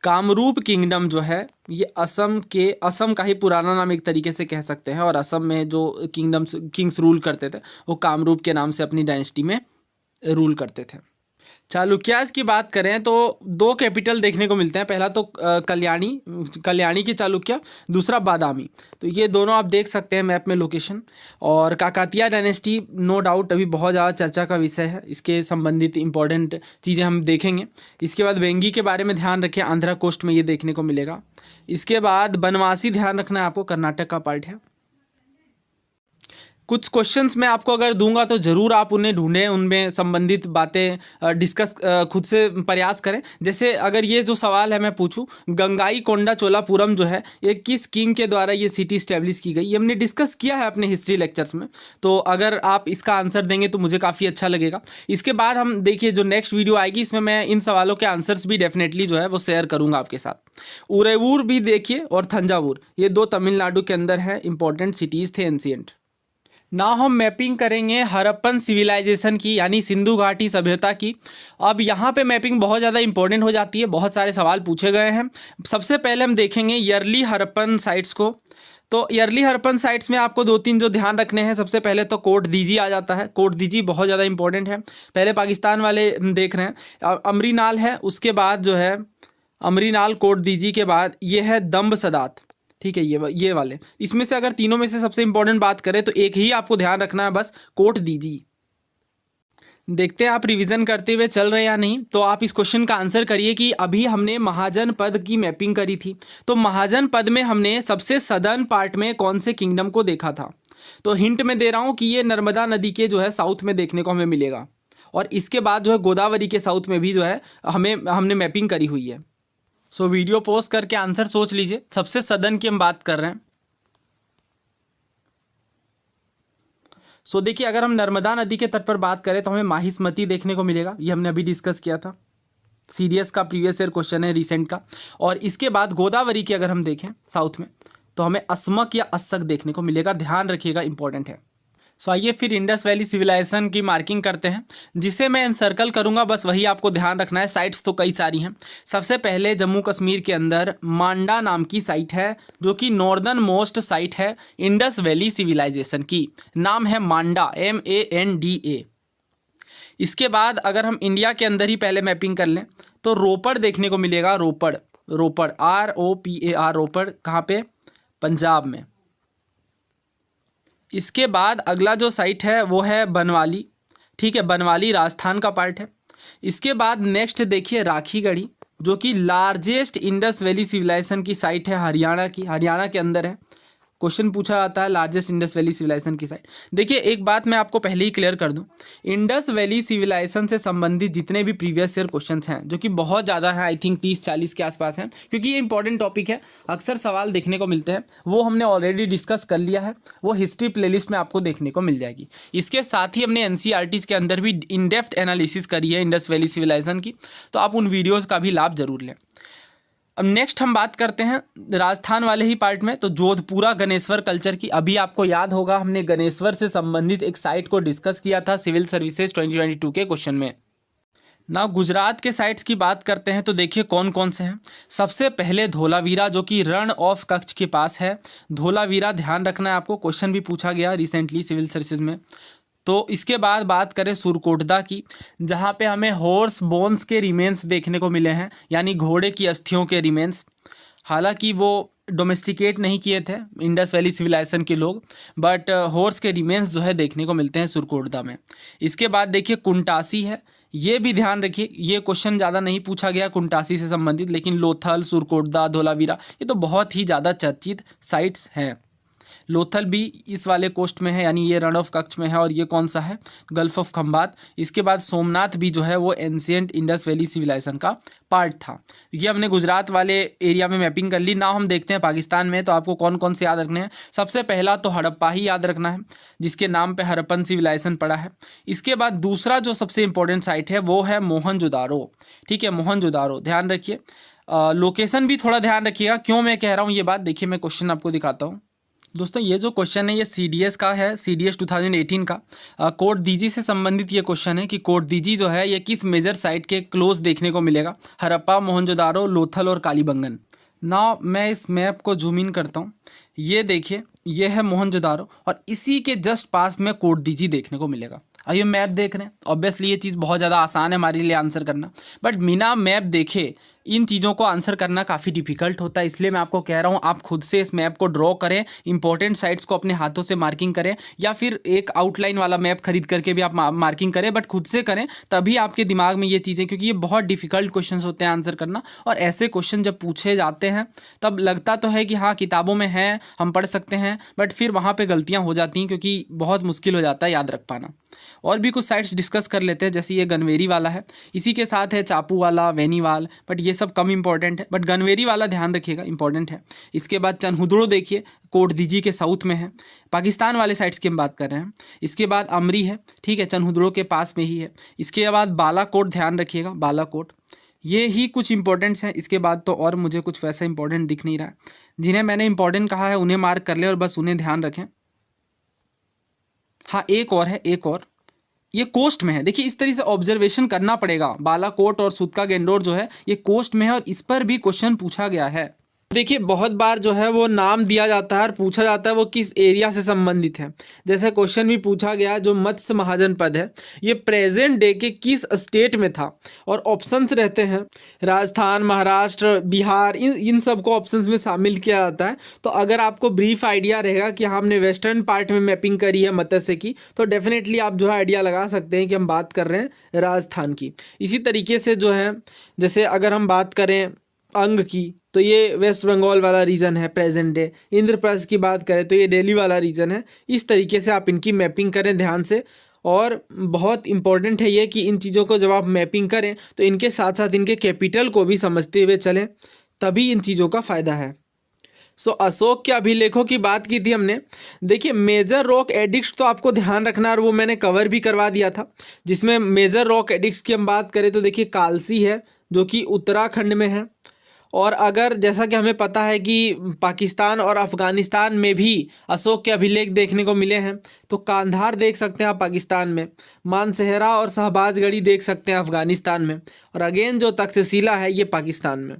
कामरूप किंगडम जो है ये असम का ही पुराना नाम एक तरीके से कह सकते हैं, और असम में जो किंग्स रूल करते थे वो कामरूप के नाम से अपनी डायनेस्टी में रूल करते थे। चालुक्यास की बात करें तो दो कैपिटल देखने को मिलते हैं। पहला तो कल्याणी की चालुक्य, दूसरा बादामी। तो ये दोनों आप देख सकते हैं मैप में लोकेशन। और काकातिया डायनेस्टी नो डाउट अभी बहुत ज़्यादा चर्चा का विषय है, इसके संबंधित इंपॉर्टेंट चीज़ें हम देखेंगे। इसके बाद वेंगी के बारे में ध्यान रखें, आंध्रा कोस्ट में ये देखने को मिलेगा। इसके बाद बनवासी ध्यान रखना है आपको, कर्नाटक का पार्ट है। कुछ क्वेश्चंस मैं आपको अगर दूंगा तो ज़रूर आप उन्हें ढूंढें, उनमें संबंधित बातें डिस्कस खुद से प्रयास करें। जैसे अगर ये जो सवाल है मैं पूछूं, गंगाई कोंडा चोलापुरम जो है ये किस किंग के द्वारा ये सिटी इस्टेब्लिश की गई, ये हमने डिस्कस किया है अपने हिस्ट्री लेक्चर्स में। तो अगर आप इसका आंसर देंगे तो मुझे काफ़ी अच्छा लगेगा। इसके बाद हम देखिए जो नेक्स्ट वीडियो आएगी इसमें मैं इन सवालों के आंसर्स भी डेफिनेटली जो है वो शेयर करूँगा आपके साथ। उरैवूर भी देखिए, और थंजावुर, ये दो तमिलनाडु के अंदर हैं, इंपॉर्टेंट सिटीज़ थे एंशियंट। ना हम मैपिंग करेंगे हड़प्पन सिविलाइजेशन की, यानी सिंधु घाटी सभ्यता की। अब यहाँ पे मैपिंग बहुत ज़्यादा इंपॉर्टेंट हो जाती है, बहुत सारे सवाल पूछे गए हैं। सबसे पहले हम देखेंगे ईयरली हड़प्पन साइट्स को। तो ईयरली हड़प्पन साइट्स में आपको दो तीन जो ध्यान रखने हैं, सबसे पहले तो कोट दीजी आ जाता है। कोट दीजी बहुत ज़्यादा इंपॉर्टेंट है। पहले पाकिस्तान वाले देख रहे हैं, अमरीनाल है, उसके बाद जो है अमरीनाल कोट दीजी के बाद ये है दम्ब सदात, ठीक है। ये वाले, इसमें से अगर तीनों में से सबसे इंपॉर्टेंट बात करें तो एक ही आपको ध्यान रखना है बस, कोट दीजिए। देखते हैं आप रिवीजन करते हुए चल रहे हैं या नहीं। तो आप इस क्वेश्चन का आंसर करिए कि अभी हमने महाजन पद की मैपिंग करी थी, तो महाजन पद में हमने सबसे सदर्न पार्ट में कौन से किंगडम को देखा था। तो हिंट में दे रहा हूँ कि ये नर्मदा नदी के जो है साउथ में देखने को हमें मिलेगा, और इसके बाद जो है गोदावरी के साउथ में भी जो है हमने मैपिंग करी हुई है। सो वीडियो पॉज करके आंसर सोच लीजिए। सबसे सदर्न की हम बात कर रहे हैं। सो देखिए अगर हम नर्मदा नदी के तट पर बात करें तो हमें माहिष्मती देखने को मिलेगा, ये हमने अभी डिस्कस किया था, सीडीएस का प्रीवियस ईयर क्वेश्चन है रिसेंट का। और इसके बाद गोदावरी की अगर हम देखें साउथ में तो हमें अस्मक या अस्सक देखने को मिलेगा, ध्यान रखिएगा, इंपॉर्टेंट है। सो आइए फिर इंडस वैली सिविलाइजेशन की मार्किंग करते हैं, जिसे मैं एनसर्कल करूंगा, बस वही आपको ध्यान रखना है। साइट्स तो कई सारी हैं। सबसे पहले जम्मू कश्मीर के अंदर मांडा नाम की साइट है, जो कि नॉर्दर्न मोस्ट साइट है इंडस वैली सिविलाइजेशन की, नाम है मांडा, MANDA। इसके बाद अगर हम इंडिया के अंदर ही पहले मैपिंग कर लें तो रोपड़ देखने को मिलेगा, रोपड़ ROPAR, रोपड़ कहाँ पे? पंजाब में। इसके बाद अगला जो साइट है वो है बनवाली, ठीक है, बनवाली राजस्थान का पार्ट है। इसके बाद नेक्स्ट देखिए राखीगढ़ी, जो कि लार्जेस्ट इंडस वैली सिविलाइजेशन की साइट है, हरियाणा की, हरियाणा के अंदर है। क्वेश्चन पूछा जाता है लार्जेस्ट इंडस वैली सिविलाइजेशन की साइट। देखिए एक बात मैं आपको पहले ही क्लियर कर दूं, इंडस वैली सिविलाइजेशन से संबंधित जितने भी प्रीवियस ईयर क्वेश्चंस हैं, जो कि बहुत ज़्यादा हैं, आई थिंक 30-40 के आसपास हैं, क्योंकि ये इंपॉर्टेंट टॉपिक है, अक्सर सवाल देखने को मिलते हैं, वो हमने ऑलरेडी डिस्कस कर लिया है, वो हिस्ट्री प्लेलिस्ट में आपको देखने को मिल जाएगी। इसके साथ ही हमने NCERTs के अंदर भी इन डेप्थ एनालिसिस करी है इंडस वैली सिविलाइजेशन की, तो आप उन वीडियोज़ का भी लाभ जरूर लें। अब नेक्स्ट हम बात करते हैं राजस्थान वाले ही पार्ट में, तो जोधपुरा गणेश्वर कल्चर की। अभी आपको याद होगा हमने गणेश्वर से संबंधित एक साइट को डिस्कस किया था सिविल सर्विसेज 2022 के क्वेश्चन में। ना गुजरात के साइट्स की बात करते हैं तो देखिए कौन कौन से हैं। सबसे पहले धोलावीरा, जो कि रण ऑफ कच्छ के पास है। धोलावीरा ध्यान रखना है आपको, क्वेश्चन भी पूछा गया रिसेंटली सिविल सर्विसेज में। तो इसके बाद बात करें सुरकोटदा की, जहाँ पे हमें हॉर्स बोन्स के रिमेन्स देखने को मिले हैं, यानी घोड़े की अस्थियों के रिमेन्स। हालांकि वो डोमेस्टिकेट नहीं किए थे इंडस वैली सिविलाइजेशन के लोग, बट हॉर्स के रिमेन्स जो है देखने को मिलते हैं सुरकोटदा में। इसके बाद देखिए कुंटासी है, ये भी ध्यान रखिए, ये क्वेश्चन ज़्यादा नहीं पूछा गया कुंटासी से संबंधित, लेकिन लोथल, सुरकोटदा, धोलावीरा ये तो बहुत ही ज़्यादा चर्चित साइट्स हैं। लोथल भी इस वाले कोस्ट में है, यानी ये रण ऑफ कच्छ में है, और ये कौन सा है, गल्फ ऑफ खंबात। इसके बाद सोमनाथ भी जो है वो एंशिएंट इंडस वैली सिविलाइजेशन का पार्ट था। ये हमने गुजरात वाले एरिया में मैपिंग कर ली। नाउ हम देखते हैं पाकिस्तान में, तो आपको कौन कौन से याद रखने हैं। सबसे पहला तो हड़प्पा ही याद रखना है, जिसके नाम पे हड़प्पन सिविलाइजेशन पड़ा है। इसके बाद दूसरा जो सबसे इंपॉर्टेंट साइट है वो है मोहनजोदारो, ठीक है, मोहनजोदारो ध्यान रखिए। लोकेशन भी थोड़ा ध्यान रखिएगा। क्यों मैं कह रहा हूँ ये बात, देखिए मैं क्वेश्चन आपको दिखाता हूँ। दोस्तों ये जो क्वेश्चन है ये CDS का है, CDS 2018 का। कोट दीजी से संबंधित ये क्वेश्चन है कि कोट दीजी जो है ये किस मेजर साइट के क्लोज देखने को मिलेगा। हड़प्पा, मोहनजोदारो, लोथल और कालीबंगन। नाउ मैं इस मैप को जूम इन करता हूँ, ये देखिए ये है मोहनजोदारो, और इसी के जस्ट पास में कोट दीजी देखने को मिलेगा। आइए मैप देख रहे हैं, ऑब्वियसली ये चीज़ बहुत ज़्यादा आसान है हमारे लिए आंसर करना, बट बिना मैप देखे इन चीज़ों को आंसर करना काफ़ी डिफिकल्ट होता है। इसलिए मैं आपको कह रहा हूँ आप खुद से इस मैप को ड्रॉ करें, इंपॉर्टेंट साइट्स को अपने हाथों से मार्किंग करें, या फिर एक आउटलाइन वाला मैप खरीद करके भी आप मार्किंग करें, बट खुद से करें, तभी आपके दिमाग में ये चीज़ें, क्योंकि ये बहुत डिफिकल्ट क्वेश्चन होते हैं आंसर करना। और ऐसे क्वेश्चन जब पूछे जाते हैं तब लगता तो है कि हाँ किताबों में है, हम पढ़ सकते हैं, बट फिर वहाँ पर गलतियाँ हो जाती हैं, क्योंकि बहुत मुश्किल हो जाता है याद रख पाना। और भी कुछ साइट्स डिस्कस कर लेते हैं, जैसे ये गनवेरी वाला है, इसी के साथ है चापू वाला, वेनीवाल, बट ये सब कम इंपॉर्टेंट है, बट गनवेरी वाला ध्यान रखिएगा इंपॉर्टेंट है। इसके बाद चनहुदड़ो देखिए कोट दीजी के साउथ में है, पाकिस्तान वाले साइट्स की हम बात कर रहे हैं। इसके बाद अमरी है, ठीक है, चनहुदड़ो के पास में ही है। इसके बाद बालाकोट ध्यान रखिएगा, बालाकोट, ये ही कुछ इंपॉर्टेंट्स हैं। इसके बाद तो और मुझे कुछ वैसा इंपॉर्टेंट दिख नहीं रहा है। जिन्हें मैंने इंपॉर्टेंट कहा है उन्हें मार्क कर ले और बस उन्हें ध्यान रखें। हाँ एक और है, एक और, ये कोस्ट में है। देखिए इस तरह से ऑब्जर्वेशन करना पड़ेगा। बालाकोट और सूत्का गेंडोर जो है ये कोस्ट में है, और इस पर भी क्वेश्चन पूछा गया है। देखिए बहुत बार जो है वो नाम दिया जाता है और पूछा जाता है वो किस एरिया से संबंधित है। जैसे क्वेश्चन भी पूछा गया, जो मत्स्य महाजन पद है ये प्रेजेंट डे के किस स्टेट में था, और ऑप्शंस रहते हैं राजस्थान, महाराष्ट्र, बिहार, इन सबको ऑप्शंस में शामिल किया जाता है। तो अगर आपको ब्रीफ आइडिया रहेगा कि हमने वेस्टर्न पार्ट में मैपिंग करी है मत्स्य की, तो डेफिनेटली आप जो है आइडिया लगा सकते हैं कि हम बात कर रहे हैं राजस्थान की। इसी तरीके से जो है, जैसे अगर हम बात करें अंग की, तो ये वेस्ट बंगाल वाला रीजन है प्रेजेंट डे। इंद्रप्रस्थ की बात करें तो ये दिल्ली वाला रीजन है। इस तरीके से आप इनकी मैपिंग करें ध्यान से, और बहुत इंपॉर्टेंट है ये कि इन चीज़ों को जब आप मैपिंग करें तो इनके साथ साथ इनके कैपिटल को भी समझते हुए चलें, तभी इन चीज़ों का फ़ायदा है। अशोक के अभिलेखों की बात की थी हमने। देखिए मेजर रॉक एडिक्ट्स तो आपको ध्यान रखना, और वो मैंने कवर भी करवा दिया था। जिसमें मेजर रॉक एडिक्ट्स की हम बात करें तो देखिए कालसी है, जो कि उत्तराखंड में है। और अगर जैसा कि हमें पता है कि पाकिस्तान और अफ़गानिस्तान में भी अशोक के अभिलेख देखने को मिले हैं, तो कांधार देख सकते हैं आप पाकिस्तान में, मानसहरा और शहबाजगढ़ी देख सकते हैं अफ़गानिस्तान में, और अगेन जो तक्षशिला है ये पाकिस्तान में।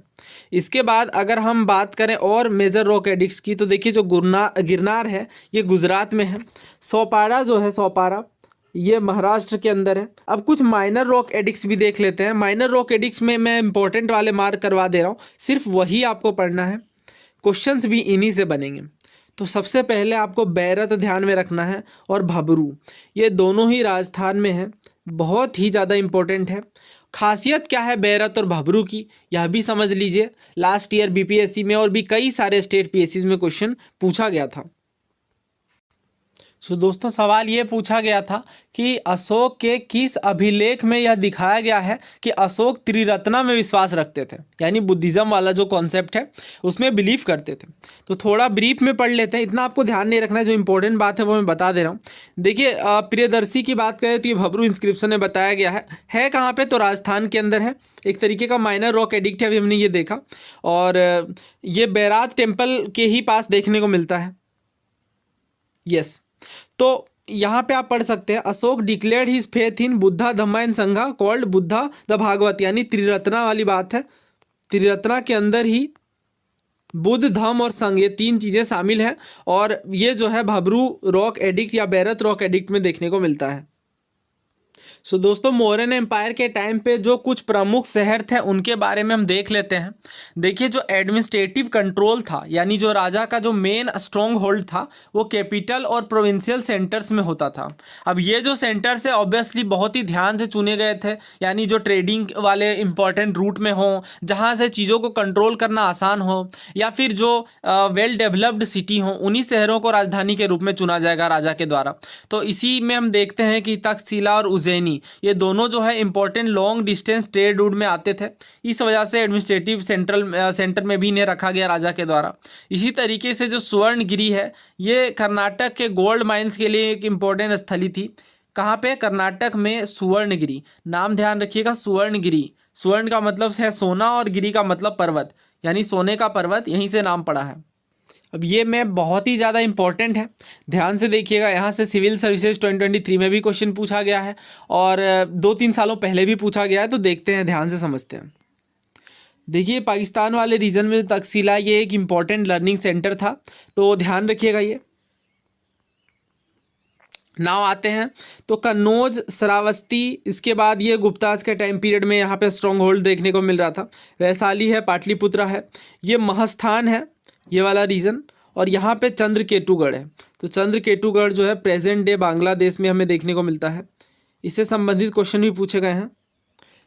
इसके बाद अगर हम बात करें और मेजर रॉक एडिक्ट्स की, तो देखिए जो गिरनार है ये गुजरात में है। सोपारा जो है, सोपारा ये महाराष्ट्र के अंदर है। अब कुछ माइनर रॉक एडिक्ट्स भी देख लेते हैं। माइनर रॉक एडिक्ट्स में मैं इंपॉर्टेंट वाले मार्क करवा दे रहा हूँ, सिर्फ वही आपको पढ़ना है, क्वेश्चंस भी इन्हीं से बनेंगे। तो सबसे पहले आपको बैरत ध्यान में रखना है और भबरू, ये दोनों ही राजस्थान में है, बहुत ही ज़्यादा इम्पोर्टेंट है। खासियत क्या है बैरत और भबरू की, यह भी समझ लीजिए। लास्ट ईयर बीपीएससी में और भी कई सारे स्टेट पीएससी में क्वेश्चन पूछा गया था। तो दोस्तों सवाल ये पूछा गया था कि अशोक के किस अभिलेख में यह दिखाया गया है कि अशोक त्रिरत्ना में विश्वास रखते थे, यानी बुद्धिज्म वाला जो कॉन्सेप्ट है उसमें बिलीव करते थे। तो थोड़ा ब्रीफ में पढ़ लेते हैं, इतना आपको ध्यान नहीं रखना है, जो इंपॉर्टेंट बात है वो मैं बता दे रहा हूँ। देखिए प्रियदर्शी की बात करें तो ये भबरू इंस्क्रिप्शन में बताया गया है कहाँ पर, तो राजस्थान के अंदर है। एक तरीके का माइनर रॉक एडिक्ट है, अभी हमने ये देखा, और ये बैरात टेम्पल के ही पास देखने को मिलता है। यस, तो यहाँ पे आप पढ़ सकते हैं Ashok declared his faith in Buddha Dhamma and संघा कॉल्ड बुद्धा द भागवत, यानी त्रिरत्ना वाली बात है। त्रिरत्ना के अंदर ही बुद्ध धम्म और संघ, ये तीन चीज़ें शामिल हैं, और ये जो है भबरू रॉक एडिक्ट या बैरत रॉक एडिक्ट में देखने को मिलता है। सो दोस्तों मौर्यन एम्पायर के टाइम पे जो कुछ प्रमुख शहर थे उनके बारे में हम देख लेते हैं। देखिए जो एडमिनिस्ट्रेटिव कंट्रोल था, यानी जो राजा का जो मेन स्ट्रॉन्ग होल्ड था, वो कैपिटल और प्रोविंशियल सेंटर्स में होता था। अब ये जो सेंटर्स है ऑब्वियसली बहुत ही ध्यान से चुने गए थे, यानी जो ट्रेडिंग वाले इंपॉर्टेंट रूट में हो, जहाँ से चीज़ों को कंट्रोल करना आसान हो, या फिर जो वेल डेवलप्ड सिटी हो, उन्हीं शहरों को राजधानी के रूप में चुना जाएगा राजा के द्वारा। तो इसी में हम देखते हैं कि तक्षशिला और उज्जैनी, ये दोनों जो है important long distance trade route में आते थे। इस वजह से एडमिनिस्ट्रेटिव सेंटर में भी इन्हें रखा गया राजा के द्वारा। इसी तरीके से जो सुवर्णगिरी है, ये कर्नाटक के गोल्ड माइंस के लिए एक इम्पोर्टेंट स्थली थी। कहाँ पे? कर्नाटक में सुवर्णगिरी, नाम ध्यान रखिएगा, सुवर्णगिरी। स्वर्ण का मतलब है सोना और गिरी का मतलब पर्वत, यानी सोने का पर्वत, यहीं से नाम पड़ा है। अब ये मैप बहुत ही ज़्यादा इंपॉर्टेंट है, ध्यान से देखिएगा। यहाँ से सिविल सर्विसेज 2023 में भी क्वेश्चन पूछा गया है, और 2-3 सालों पहले भी पूछा गया है। तो देखते हैं, ध्यान से समझते हैं। देखिए पाकिस्तान वाले रीजन में तक्षशिला ये एक इम्पॉर्टेंट लर्निंग सेंटर था, तो ध्यान रखिएगा। ये नाव आते हैं तो कन्नौज, श्रावस्ती, इसके बाद ये गुप्ताज के टाइम पीरियड में यहाँ पे स्ट्रॉन्ग होल्ड देखने को मिल रहा था। वैशाली है, पाटलिपुत्रा है, ये महस्थान है, ये वाला रीजन, और यहाँ पे चंद्रकेतुगढ़ है। तो चंद्रकेतुगढ़ जो है प्रेजेंट डे बांग्लादेश में हमें देखने को मिलता है। इससे संबंधित क्वेश्चन भी पूछे गए हैं।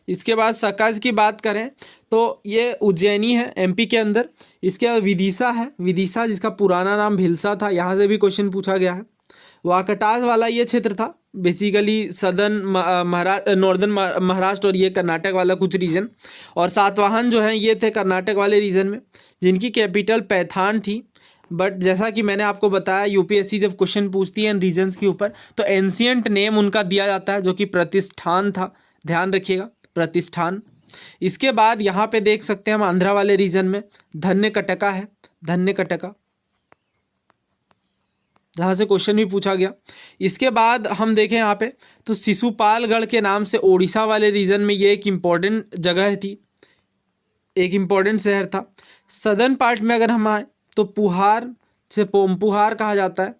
इसके बाद सकज की बात करें तो ये उज्जैनी है एमपी के अंदर। इसके बाद विदिशा है, विदिशा जिसका पुराना नाम भिलसा था, यहाँ से भी क्वेश्चन पूछा गया है। वाकटाज वाला ये क्षेत्र था, बेसिकली सदर्न नॉर्दर्न महाराष्ट्र और ये कर्नाटक वाला कुछ रीजन। और सातवाहन जो है ये थे कर्नाटक वाले रीजन में, जिनकी कैपिटल पैथान थी। बट जैसा कि मैंने आपको बताया, यूपीएससी जब क्वेश्चन पूछती है इन रीजन्स के ऊपर तो एंशियंट नेम उनका दिया जाता है, जो कि प्रतिष्ठान था, ध्यान रखिएगा, प्रतिष्ठान। इसके बाद यहाँ पे देख सकते हैं हम आंध्रा वाले रीजन में धन्यकटका है, धन्यकटका, जहाँ से क्वेश्चन भी पूछा गया। इसके बाद हम देखें यहाँ पे तो शिशुपालगढ़ के नाम से ओडिशा वाले रीजन में ये एक इम्पॉर्टेंट जगह थी, एक इम्पॉर्टेंट शहर था। सदर्न पार्ट में अगर हम आए तो पुहार से पोम्पुहार कहा जाता है।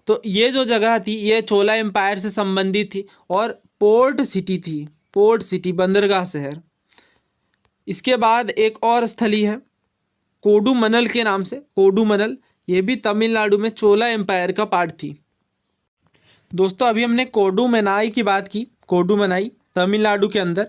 तो ये जो जगह थी ये चोला एम्पायर से संबंधित थी और पोर्ट सिटी थी, पोर्ट सिटी, बंदरगाह शहर। इसके बाद एक और स्थली है कोडुमनल के नाम से, कोडुमनल, ये भी तमिलनाडु में चोला एम्पायर का पार्ट थी। दोस्तों अभी हमने कोडुमनाई की बात की, कोडुमनाई तमिलनाडु के अंदर।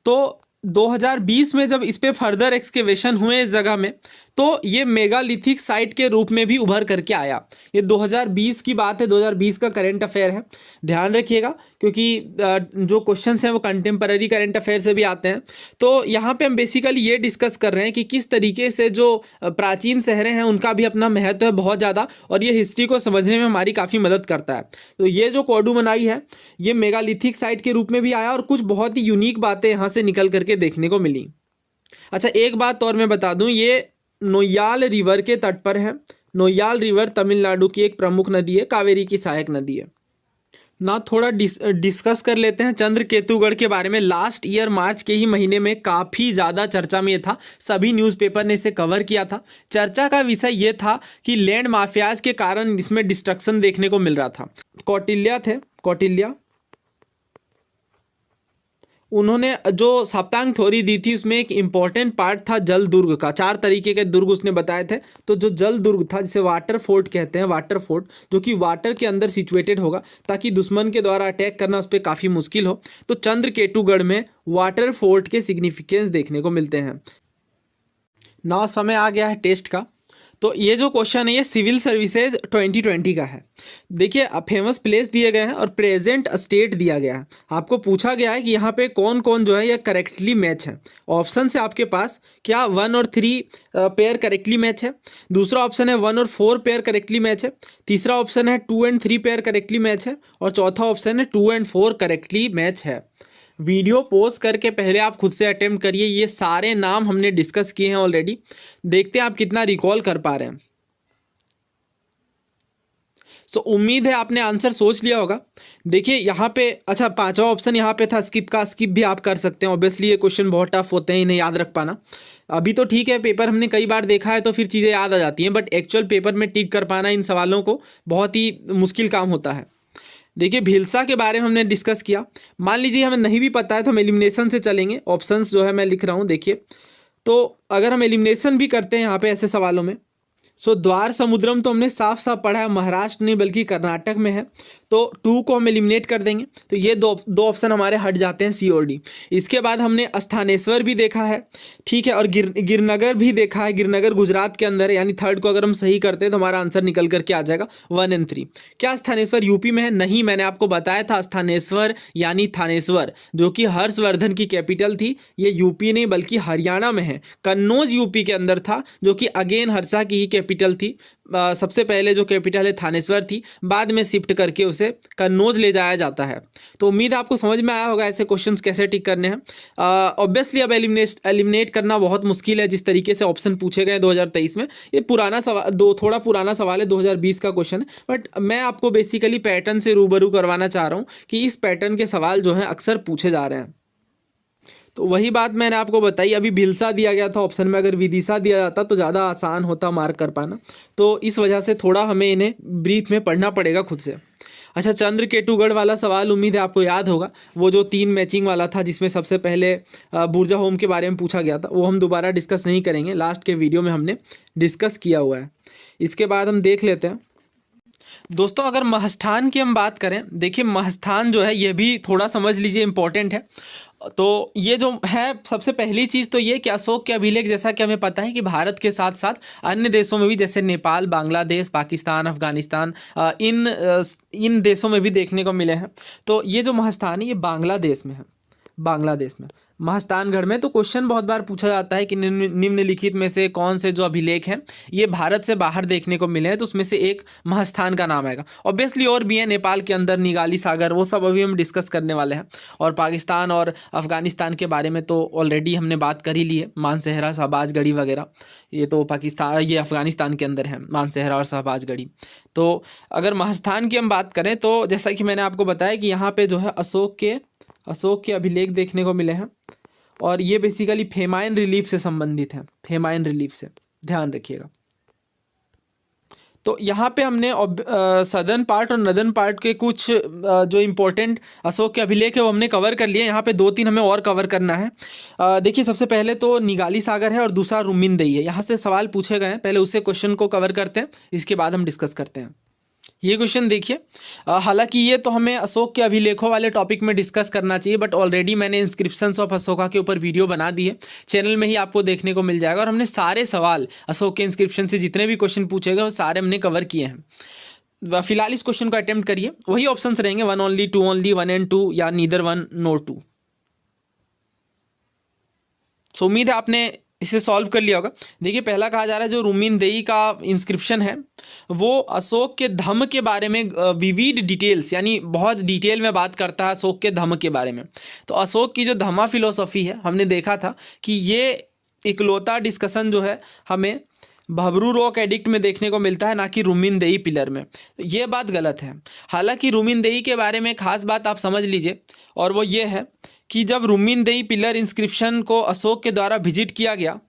तो 2020 में जब इस पे फर्दर एक्सकेवेशन हुए इस जगह में, तो ये मेगालिथिक साइट के रूप में भी उभर करके आया। ये 2020 की बात है, 2020 का करंट अफेयर है, ध्यान रखिएगा, क्योंकि जो क्वेश्चंस हैं वो कंटेम्पररी करंट अफेयर से भी आते हैं। तो यहाँ पे हम बेसिकली ये डिस्कस कर रहे हैं कि किस तरीके से जो प्राचीन शहरें हैं उनका भी अपना महत्व है बहुत ज़्यादा, और ये हिस्ट्री को समझने में हमारी काफ़ी मदद करता है। तो ये जो कोडुमनाई है ये मेगालिथिक साइट के रूप में भी आया, और कुछ बहुत ही यूनिक बातें यहाँ से निकल करके देखने को मिली। अच्छा एक बात और मैं बता दूं, ये नोयाल रिवर के तट पर है। नोयाल रिवर तमिलनाडु की एक प्रमुख नदी है, कावेरी की सहायक नदी है ना। थोड़ा डिस्कस कर लेते हैं चंद्रकेतुगढ़ के बारे में। लास्ट ईयर मार्च के ही महीने में काफ़ी ज़्यादा चर्चा में ये था, सभी न्यूज़पेपर ने इसे कवर किया था। चर्चा का विषय ये था कि लैंड माफियाज के कारण इसमें डिस्ट्रक्शन देखने को मिल रहा था। कौटिल्य थे, कौटिल्य, उन्होंने जो सप्तांग थ्योरी दी थी उसमें एक इम्पॉर्टेंट पार्ट था जल दुर्ग का। 4 तरीके के दुर्ग उसने बताए थे। तो जो जल दुर्ग था जिसे वाटर फोर्ट कहते हैं, वाटर फोर्ट, जो कि वाटर के अंदर सिचुएटेड होगा ताकि दुश्मन के द्वारा अटैक करना उस पर काफ़ी मुश्किल हो। तो चंद्रकेतुगढ़ में वाटर फोर्ट के सिग्निफिकेंस देखने को मिलते हैं। ना समय आ गया है टेस्ट का। तो ये जो क्वेश्चन है ये सिविल सर्विसेज 2020 का है। देखिए फेमस प्लेस दिए गए हैं और प्रेजेंट स्टेट दिया गया है। आपको पूछा गया है कि यहाँ पे कौन कौन जो है ये करेक्टली मैच है। ऑप्शन है आपके पास क्या 1 और 3 पेयर करेक्टली मैच है। दूसरा ऑप्शन है 1 और 4 पेयर करेक्टली मैच है। तीसरा ऑप्शन है 2 एंड 3 पेयर करेक्टली मैच है। और चौथा ऑप्शन है 2 एंड 4 करेक्टली मैच है। वीडियो पोस्ट करके पहले आप खुद से अटेम्प्ट करिए। ये सारे नाम हमने डिस्कस किए हैं ऑलरेडी। देखते हैं आप कितना रिकॉल कर पा रहे हैं। सो उम्मीद है आपने आंसर सोच लिया होगा। देखिए यहाँ पे अच्छा 5वां ऑप्शन यहाँ पे था स्किप का। स्किप भी आप कर सकते हैं। ऑब्वियसली ये क्वेश्चन बहुत टफ होते हैं, इन्हें याद रख पाना। अभी तो ठीक है, पेपर हमने कई बार देखा है तो फिर चीज़ें याद आ जाती हैं, बट एक्चुअल पेपर में टिक कर पाना इन सवालों को बहुत ही मुश्किल काम होता है। देखिए भिलसा के बारे में हमने डिस्कस किया। मान लीजिए हमें नहीं भी पता है तो हम एलिमिनेशन से चलेंगे। ऑप्शंस जो है मैं लिख रहा हूँ देखिए। तो अगर हम एलिमिनेशन भी करते हैं यहाँ पे ऐसे सवालों में, सो द्वार समुद्रम तो हमने साफ साफ पढ़ा है, महाराष्ट्र नहीं बल्कि कर्नाटक में है। तो 2 को हम एलिमिनेट कर देंगे। तो ये दो ऑप्शन हमारे हट जाते हैं, सी और डी। इसके बाद हमने स्थानेश्वर भी देखा है, ठीक है, और गिरनगर भी देखा है। गिरनगर गुजरात के अंदर है, यानी थर्ड को अगर हम सही करते हैं तो हमारा आंसर निकल करके आ जाएगा 1 एंड 3। क्या स्थानेश्वर यूपी में है? नहीं, मैंने आपको बताया था स्थानेश्वर यानी थानेश्वर जो कि हर्षवर्धन की कैपिटल थी, ये यूपी नहीं बल्कि हरियाणा में है। कन्नौज यूपी के अंदर था जो कि अगेन हर्षा की ही कैपिटल थी। सबसे पहले जो कैपिटल है थानेश्वर थी, बाद में शिफ्ट करके उसे कन्नौज ले जाया जाता है। तो उम्मीद है आपको समझ में आया होगा ऐसे क्वेश्चंस कैसे टिक करने हैं। ऑब्वियसली अब एलिमिनेट करना बहुत मुश्किल है जिस तरीके से ऑप्शन पूछे गए 2023 में। ये पुराना सवाल थोड़ा पुराना सवाल है, 2020 का क्वेश्चन है, बट मैं आपको बेसिकली पैटर्न से रूबरू करवाना चाह रहा हूँ कि इस पैटर्न के सवाल जो हैं अक्सर पूछे जा रहे हैं। तो वही बात मैंने आपको बताई। अभी भिलसा दिया गया था ऑप्शन में, अगर विदिशा दिया जाता तो ज़्यादा आसान होता मार्क कर पाना। तो इस वजह से थोड़ा हमें इन्हें ब्रीफ में पढ़ना पड़ेगा खुद से। अच्छा, चंद्रकेतुगढ़ वाला सवाल उम्मीद है आपको याद होगा। वो जो 3 मैचिंग वाला था जिसमें सबसे पहले बुर्जा होम के बारे में पूछा गया था, वो हम दोबारा डिस्कस नहीं करेंगे, लास्ट के वीडियो में हमने डिस्कस किया हुआ है। इसके बाद हम देख लेते हैं दोस्तों, अगर महस्थान की हम बात करें, देखिए महस्थान जो है ये भी थोड़ा समझ लीजिए इंपॉर्टेंट है। तो ये जो है सबसे पहली चीज़ तो ये कि अशोक के अभिलेख, जैसा कि हमें पता है कि भारत के साथ साथ अन्य देशों में भी, जैसे नेपाल, बांग्लादेश, पाकिस्तान, अफगानिस्तान, इन देशों में भी देखने को मिले हैं। तो ये जो महस्थान है ये बांग्लादेश में है, बांग्लादेश में महस्थानगढ़ में। तो क्वेश्चन बहुत बार पूछा जाता है कि निम्नलिखित में से कौन से जो अभिलेख हैं ये भारत से बाहर देखने को मिले हैं, तो उसमें से एक महस्थान का नाम आएगा। ऑब्वियसली और भी है, नेपाल के अंदर निगाली सागर, वो सब अभी हम डिस्कस करने वाले हैं। और पाकिस्तान और अफगानिस्तान के बारे में तो ऑलरेडी हमने बात कर ही ली है, मानसेहरा, शहबाजगढ़ी वगैरह। ये तो पाकिस्तान, ये अफगानिस्तान के अंदर है मानसेहरा और शहबाजगढ़ी। तो अगर महस्थान की हम बात करें तो जैसा कि मैंने आपको बताया कि यहाँ पे जो है अशोक के अभिलेख देखने को मिले हैं, और ये बेसिकली फेमाइन रिलीफ से संबंधित है, फेमाइन रिलीफ से, ध्यान रखिएगा। तो यहाँ पे हमने सदर्न पार्ट और नदर्न पार्ट के कुछ जो इम्पोर्टेंट अशोक के अभिलेख है वो हमने कवर कर लिए। यहाँ पे 2-3 हमें और कवर करना है। देखिए सबसे पहले तो निगाली सागर है और दूसरा रुमिनदई है। यहाँ से सवाल पूछे गए हैं, पहले उससे क्वेश्चन को कवर करते हैं, इसके बाद हम डिस्कस करते हैं। ये क्वेश्चन देखिए, हालांकि ये तो हमें अशोक के अभिलेखों वाले टॉपिक में डिस्कस करना चाहिए, बट ऑलरेडी मैंने इंस्क्रिप्शंस ऑफ अशोका के ऊपर वीडियो बना दी है, चैनल में ही आपको देखने को मिल जाएगा। और हमने सारे सवाल अशोक के इंस्क्रिप्शन से जितने भी क्वेश्चन पूछे गए वो सारे हमने कवर किए हैं। फिलहाल इस क्वेश्चन को अटेम्प्ट करिए। वही ऑप्शंस रहेंगे 1 ओनली, 2 ओनली, 1 एंड 2, या नीदर 1 नोर 2। सो उम्मीद है आपने इसे सॉल्व कर लिया होगा। देखिए पहला कहा जा रहा है जो रुमिनदई का इंस्क्रिप्शन है वो अशोक के धम्म के बारे में विविड डिटेल्स, यानी बहुत डिटेल में बात करता है अशोक के धम्म के बारे में। तो अशोक की जो धम्मा फिलोसॉफी है, हमने देखा था कि ये इकलौता डिस्कशन जो है हमें भबरू रॉक एडिक्ट में देखने को मिलता है, ना कि रुमिनदई पिलर में। ये बात गलत है। हालांकि रुमिनदई के बारे में खास बात आप समझ लीजिए, और वो ये है कि जब रुमिनदई पिलर इंस्क्रिप्शन को अशोक के द्वारा विजिट किया गया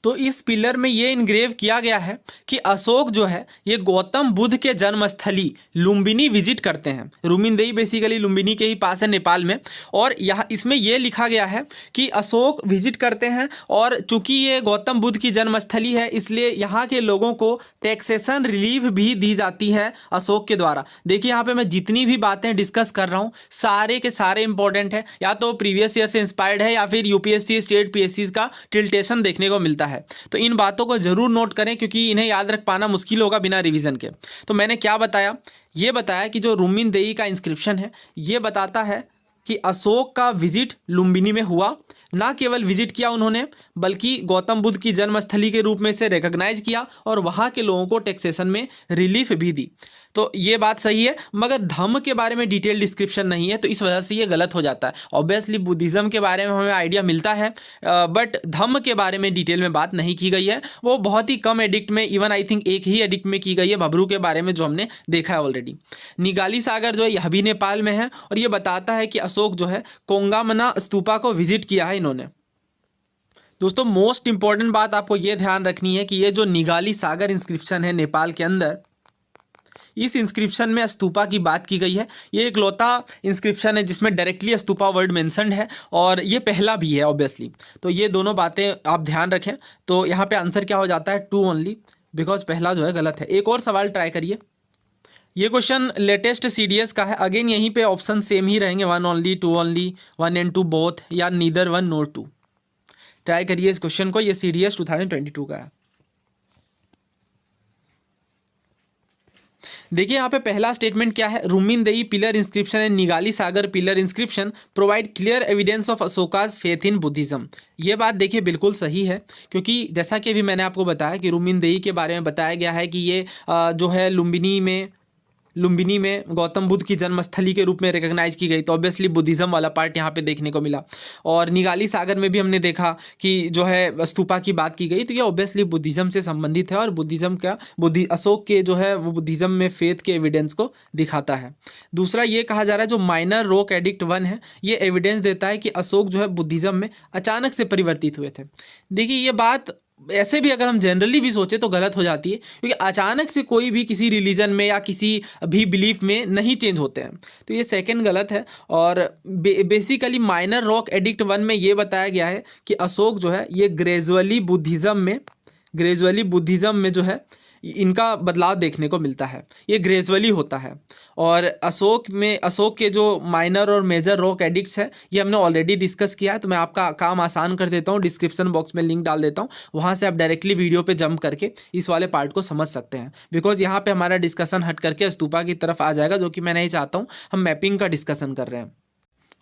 तो इस पिलर में ये इनग्रेव किया गया है कि अशोक जो है ये गौतम बुद्ध के जन्मस्थली लुम्बिनी विजिट करते हैं। रुमिनदेई बेसिकली लुम्बिनी के ही पास है नेपाल में। और यहाँ इसमें ये लिखा गया है कि अशोक विजिट करते हैं और चूंकि ये गौतम बुद्ध की जन्मस्थली है इसलिए यहाँ के लोगों को टैक्सेशन रिलीफ भी दी जाती है अशोक के द्वारा। देखिए यहाँ पे मैं जितनी भी बातें डिस्कस कर रहा हूँ सारे के सारे इंपॉर्टेंट है, या तो प्रीवियस ईयर से इंस्पायर्ड है या फिर यूपीएससी स्टेट पीएससी का टिल्टेशन देखने को मिलता है। तो इन बातों को जरूर नोट करें क्योंकि इन्हें याद रख पाना मुश्किल होगा बिना रिवीजन के। तो मैंने क्या बताया, ये बताया कि जो रुमिनदेई का इंस्क्रिप्शन है ये बताता है कि अशोक का विजिट लुम्बिनी में हुआ। ना केवल विजिट किया उन्होंने बल्कि गौतम बुद्ध की जन्मस्थली के रूप में इसे रिकॉग्नाइज किया और वहाँ के लोगों को टैक्सेशन में रिलीफ भी दी। तो ये बात सही है, मगर धम्म के बारे में डिटेल डिस्क्रिप्शन नहीं है तो इस वजह से ये गलत हो जाता है। ऑब्वियसली बुद्धिज़्म के बारे में हमें आइडिया मिलता है बट धम्म के बारे में डिटेल में बात नहीं की गई है। वो बहुत ही कम एडिक्ट में, इवन आई थिंक एक ही एडिक्ट में की गई है, भबरू के बारे में, जो हमने देखा है ऑलरेडी। निगाली सागर जो है यह भी नेपाल में है और ये बताता है कि अशोक जो है कोंगामना स्तूपा को विजिट किया है इन्होंने। दोस्तों मोस्ट इंपॉर्टेंट बात आपको ये ध्यान रखनी है कि ये जो निगाली सागर इंस्क्रिप्शन है नेपाल के अंदर, इस इंस्क्रिप्शन में स्तूपा की बात की गई है। ये इकलौता इंस्क्रिप्शन है जिसमें डायरेक्टली स्तूपा वर्ड मेंशन्ड है और ये पहला भी है ऑब्वियसली। तो ये दोनों बातें आप ध्यान रखें। तो यहाँ पे आंसर क्या हो जाता है, 2 ओनली, बिकॉज पहला जो है गलत है। एक और सवाल ट्राई करिए। ये क्वेश्चन लेटेस्ट सीडीएस का है। अगेन यहीं पे ऑप्शन सेम ही रहेंगे, 1 ओनली, 2 ओनली, 1 and 2 बोथ, या नीदर 1 नोर 2। ट्राई करिए इस क्वेश्चन को। ये सीडीएस 2022 का है। देखिए यहाँ पे पहला स्टेटमेंट क्या है, Rummindei pillar inscription and Nigali Sagar pillar inscription provide clear evidence of Ashoka's faith in Buddhism. ये बात देखिए बिल्कुल सही है क्योंकि जैसा कि अभी मैंने आपको बताया कि रुमिनदेई के बारे में बताया गया है कि ये जो है लुम्बिनी में गौतम बुद्ध की जन्मस्थली के रूप में रिकॉग्नाइज की गई। तो ऑब्वियसली बुद्धिज़्म वाला पार्ट यहाँ पे देखने को मिला। और निगाली सागर में भी हमने देखा कि जो है स्तूपा की बात की गई। तो ये ऑब्वियसली बुद्धिज़्म से संबंधित है और अशोक के जो है वो बुद्धिज़्म में फेथ के एविडेंस को दिखाता है। दूसरा ये कहा जा रहा है जो माइनर रॉक एडिक्ट 1 है, ये एविडेंस देता है कि अशोक जो है बुद्धिज़्म में अचानक से परिवर्तित हुए थे। देखिए ये बात ऐसे भी अगर हम जनरली भी सोचे तो गलत हो जाती है क्योंकि अचानक से कोई भी किसी रिलीजन में या किसी भी बिलीफ में नहीं चेंज होते हैं। तो ये सेकंड गलत है। और बेसिकली माइनर रॉक एडिक्ट 1 में ये बताया गया है कि अशोक जो है ये ग्रेजुअली बुद्धिज़्म में जो है इनका बदलाव देखने को मिलता है, ये ग्रेजुअली होता है। और अशोक के जो माइनर और मेजर रॉक एडिक्ट्स है ये हमने ऑलरेडी डिस्कस किया है। तो मैं आपका काम आसान कर देता हूँ, डिस्क्रिप्शन बॉक्स में लिंक डाल देता हूँ, वहाँ से आप डायरेक्टली वीडियो पे जंप करके इस वाले पार्ट को समझ सकते हैं। बिकॉज यहाँ पे हमारा डिस्कशन हट करके स्तूपा की तरफ आ जाएगा, जो कि मैं नहीं चाहता हूँ। हम मैपिंग का डिस्कशन कर रहे हैं।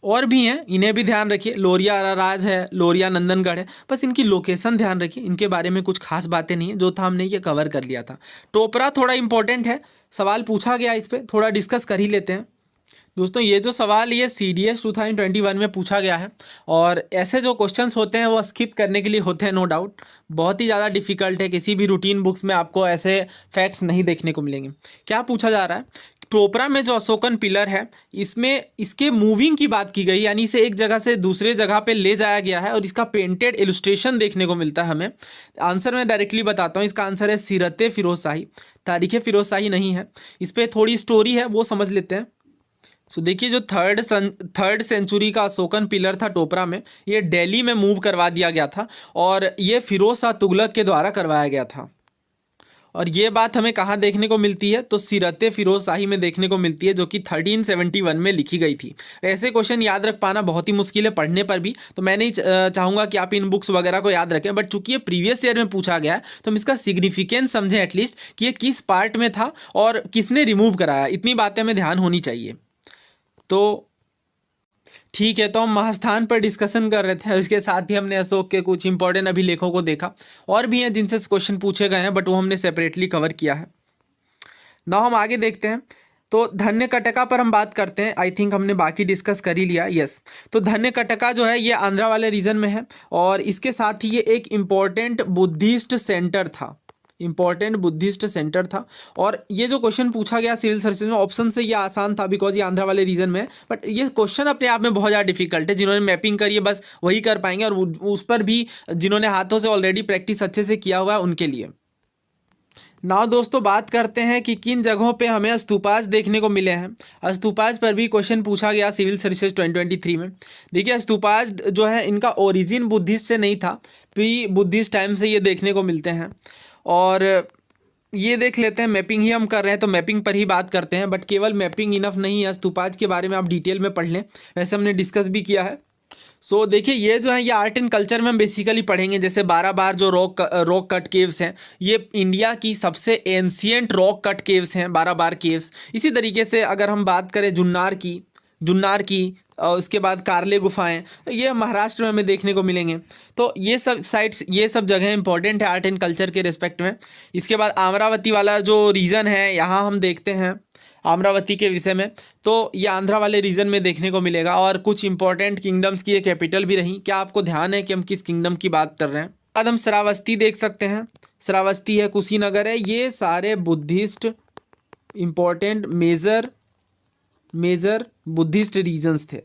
और भी हैं, इन्हें भी ध्यान रखिए। लोरिया राज है, लोरिया नंदनगढ़ है, बस इनकी लोकेशन ध्यान रखिए। इनके बारे में कुछ खास बातें नहीं है, जो था हमने ये कवर कर लिया था। टोपरा थोड़ा इंपॉर्टेंट है, सवाल पूछा गया, इस पर थोड़ा डिस्कस कर ही लेते हैं। दोस्तों ये जो सवाल ये CDS 2021 में पूछा गया है और ऐसे जो क्वेश्चंस होते हैं वो स्किप करने के लिए होते हैं, नो डाउट। बहुत ही ज़्यादा डिफिकल्ट है, किसी भी रूटीन बुक्स में आपको ऐसे फैक्ट्स नहीं देखने को मिलेंगे। क्या पूछा जा रहा है, टोपरा में जो अशोकन पिलर है इसमें इसके मूविंग की बात की गई, यानी इसे एक जगह से दूसरे जगह पे ले जाया गया है और इसका पेंटेड इलस्ट्रेशन देखने को मिलता है हमें। आंसर मैं डायरेक्टली बताता हूँ, इसका आंसर है सीरत फिरोज शाही। तारीख फिरोज शाही नहीं है, इस पर थोड़ी स्टोरी है, वो समझ लेते हैं। सो देखिए जो थर्ड सेंचुरी का अशोकन पिलर था टोपरा में, ये दिल्ली में मूव करवा दिया गया था और ये फिरोज शाह तुगलक के द्वारा करवाया गया था। और ये बात हमें कहाँ देखने को मिलती है, तो सीरत फिरोज शाही में देखने को मिलती है, जो कि 1371 में लिखी गई थी। ऐसे क्वेश्चन याद रख पाना बहुत ही मुश्किल है पढ़ने पर भी, तो मैं नहीं चाहूँगा कि आप इन बुक्स वगैरह को याद रखें। बट चूंकि ये प्रीवियस ईयर में पूछा गया है तो हम इसका सिग्निफिकेंस समझें एटलीस्ट कि ये किस पार्ट में था और किसने रिमूव कराया। इतनी बातें हमें ध्यान होनी चाहिए। तो ठीक है, तो हम महास्थान पर डिस्कशन कर रहे थे, उसके साथ ही हमने अशोक के कुछ इंपॉर्टेंट अभिलेखों को देखा। और भी हैं जिनसे क्वेश्चन पूछे गए हैं बट वो हमने सेपरेटली कवर किया है। नाउ हम आगे देखते हैं। तो धन्यकटका पर हम बात करते हैं। आई थिंक हमने बाकी डिस्कस कर ही लिया। यस, तो धन्यकटका जो है ये आंध्रा वाले रीजन में है और इसके साथ ही ये एक इम्पॉर्टेंट बुद्धिस्ट सेंटर था। इंपॉर्टेंट बुद्धिस्ट सेंटर था। और ये जो क्वेश्चन पूछा गया सिविल सर्विसेज में, ऑप्शन से ये आसान था बिकॉज ये आंध्रा वाले रीजन में है, बट ये क्वेश्चन अपने आप में बहुत ज़्यादा डिफिकल्ट है। जिन्होंने मैपिंग करी है बस वही कर पाएंगे, और उस पर भी जिन्होंने हाथों से ऑलरेडी प्रैक्टिस अच्छे से किया हुआ है उनके लिए। नाउ दोस्तों बात करते हैं कि किन जगहों पे हमें स्तूपाज देखने को मिले हैं। स्तूपाज पर भी क्वेश्चन पूछा गया सिविल सर्विसेज 2023 में। देखिए स्तूपाज जो है इनका ओरिजिन बुद्धिस्ट से नहीं था, प्री बुद्धिस्ट टाइम से ये देखने को मिलते हैं। और ये देख लेते हैं, मैपिंग ही हम कर रहे हैं तो मैपिंग पर ही बात करते हैं, बट केवल मैपिंग इनफ नहीं है, स्तूपाज के बारे में आप डिटेल में पढ़ लें, वैसे हमने डिस्कस भी किया है। सो देखिए ये जो है ये आर्ट एंड कल्चर में हम बेसिकली पढ़ेंगे। जैसे 12 बार जो रॉक कट केव्स हैं, ये इंडिया की सबसे एंशियंट रॉक कट केव्स हैं, 12 बार केव्स। इसी तरीके से अगर हम बात करें जुन्नार की और उसके बाद कार्ले गुफाएं, ये महाराष्ट्र में हमें देखने को मिलेंगे। तो ये सब साइट्स, ये सब जगह इंपॉर्टेंट है आर्ट एंड कल्चर के रिस्पेक्ट में। इसके बाद अमरावती वाला जो रीजन है, यहाँ हम देखते हैं अमरावती के विषय में, तो ये आंध्रा वाले रीजन में देखने को मिलेगा। और कुछ इंपॉर्टेंट किंगडम्स की ये कैपिटल भी रही। क्या आपको ध्यान है कि हम किस किंगडम की बात कर रहे हैं? बाद हम श्रावस्ती देख सकते हैं, श्रावस्ती है, कुशीनगर है, ये सारे Buddhist important major Buddhist regions थे।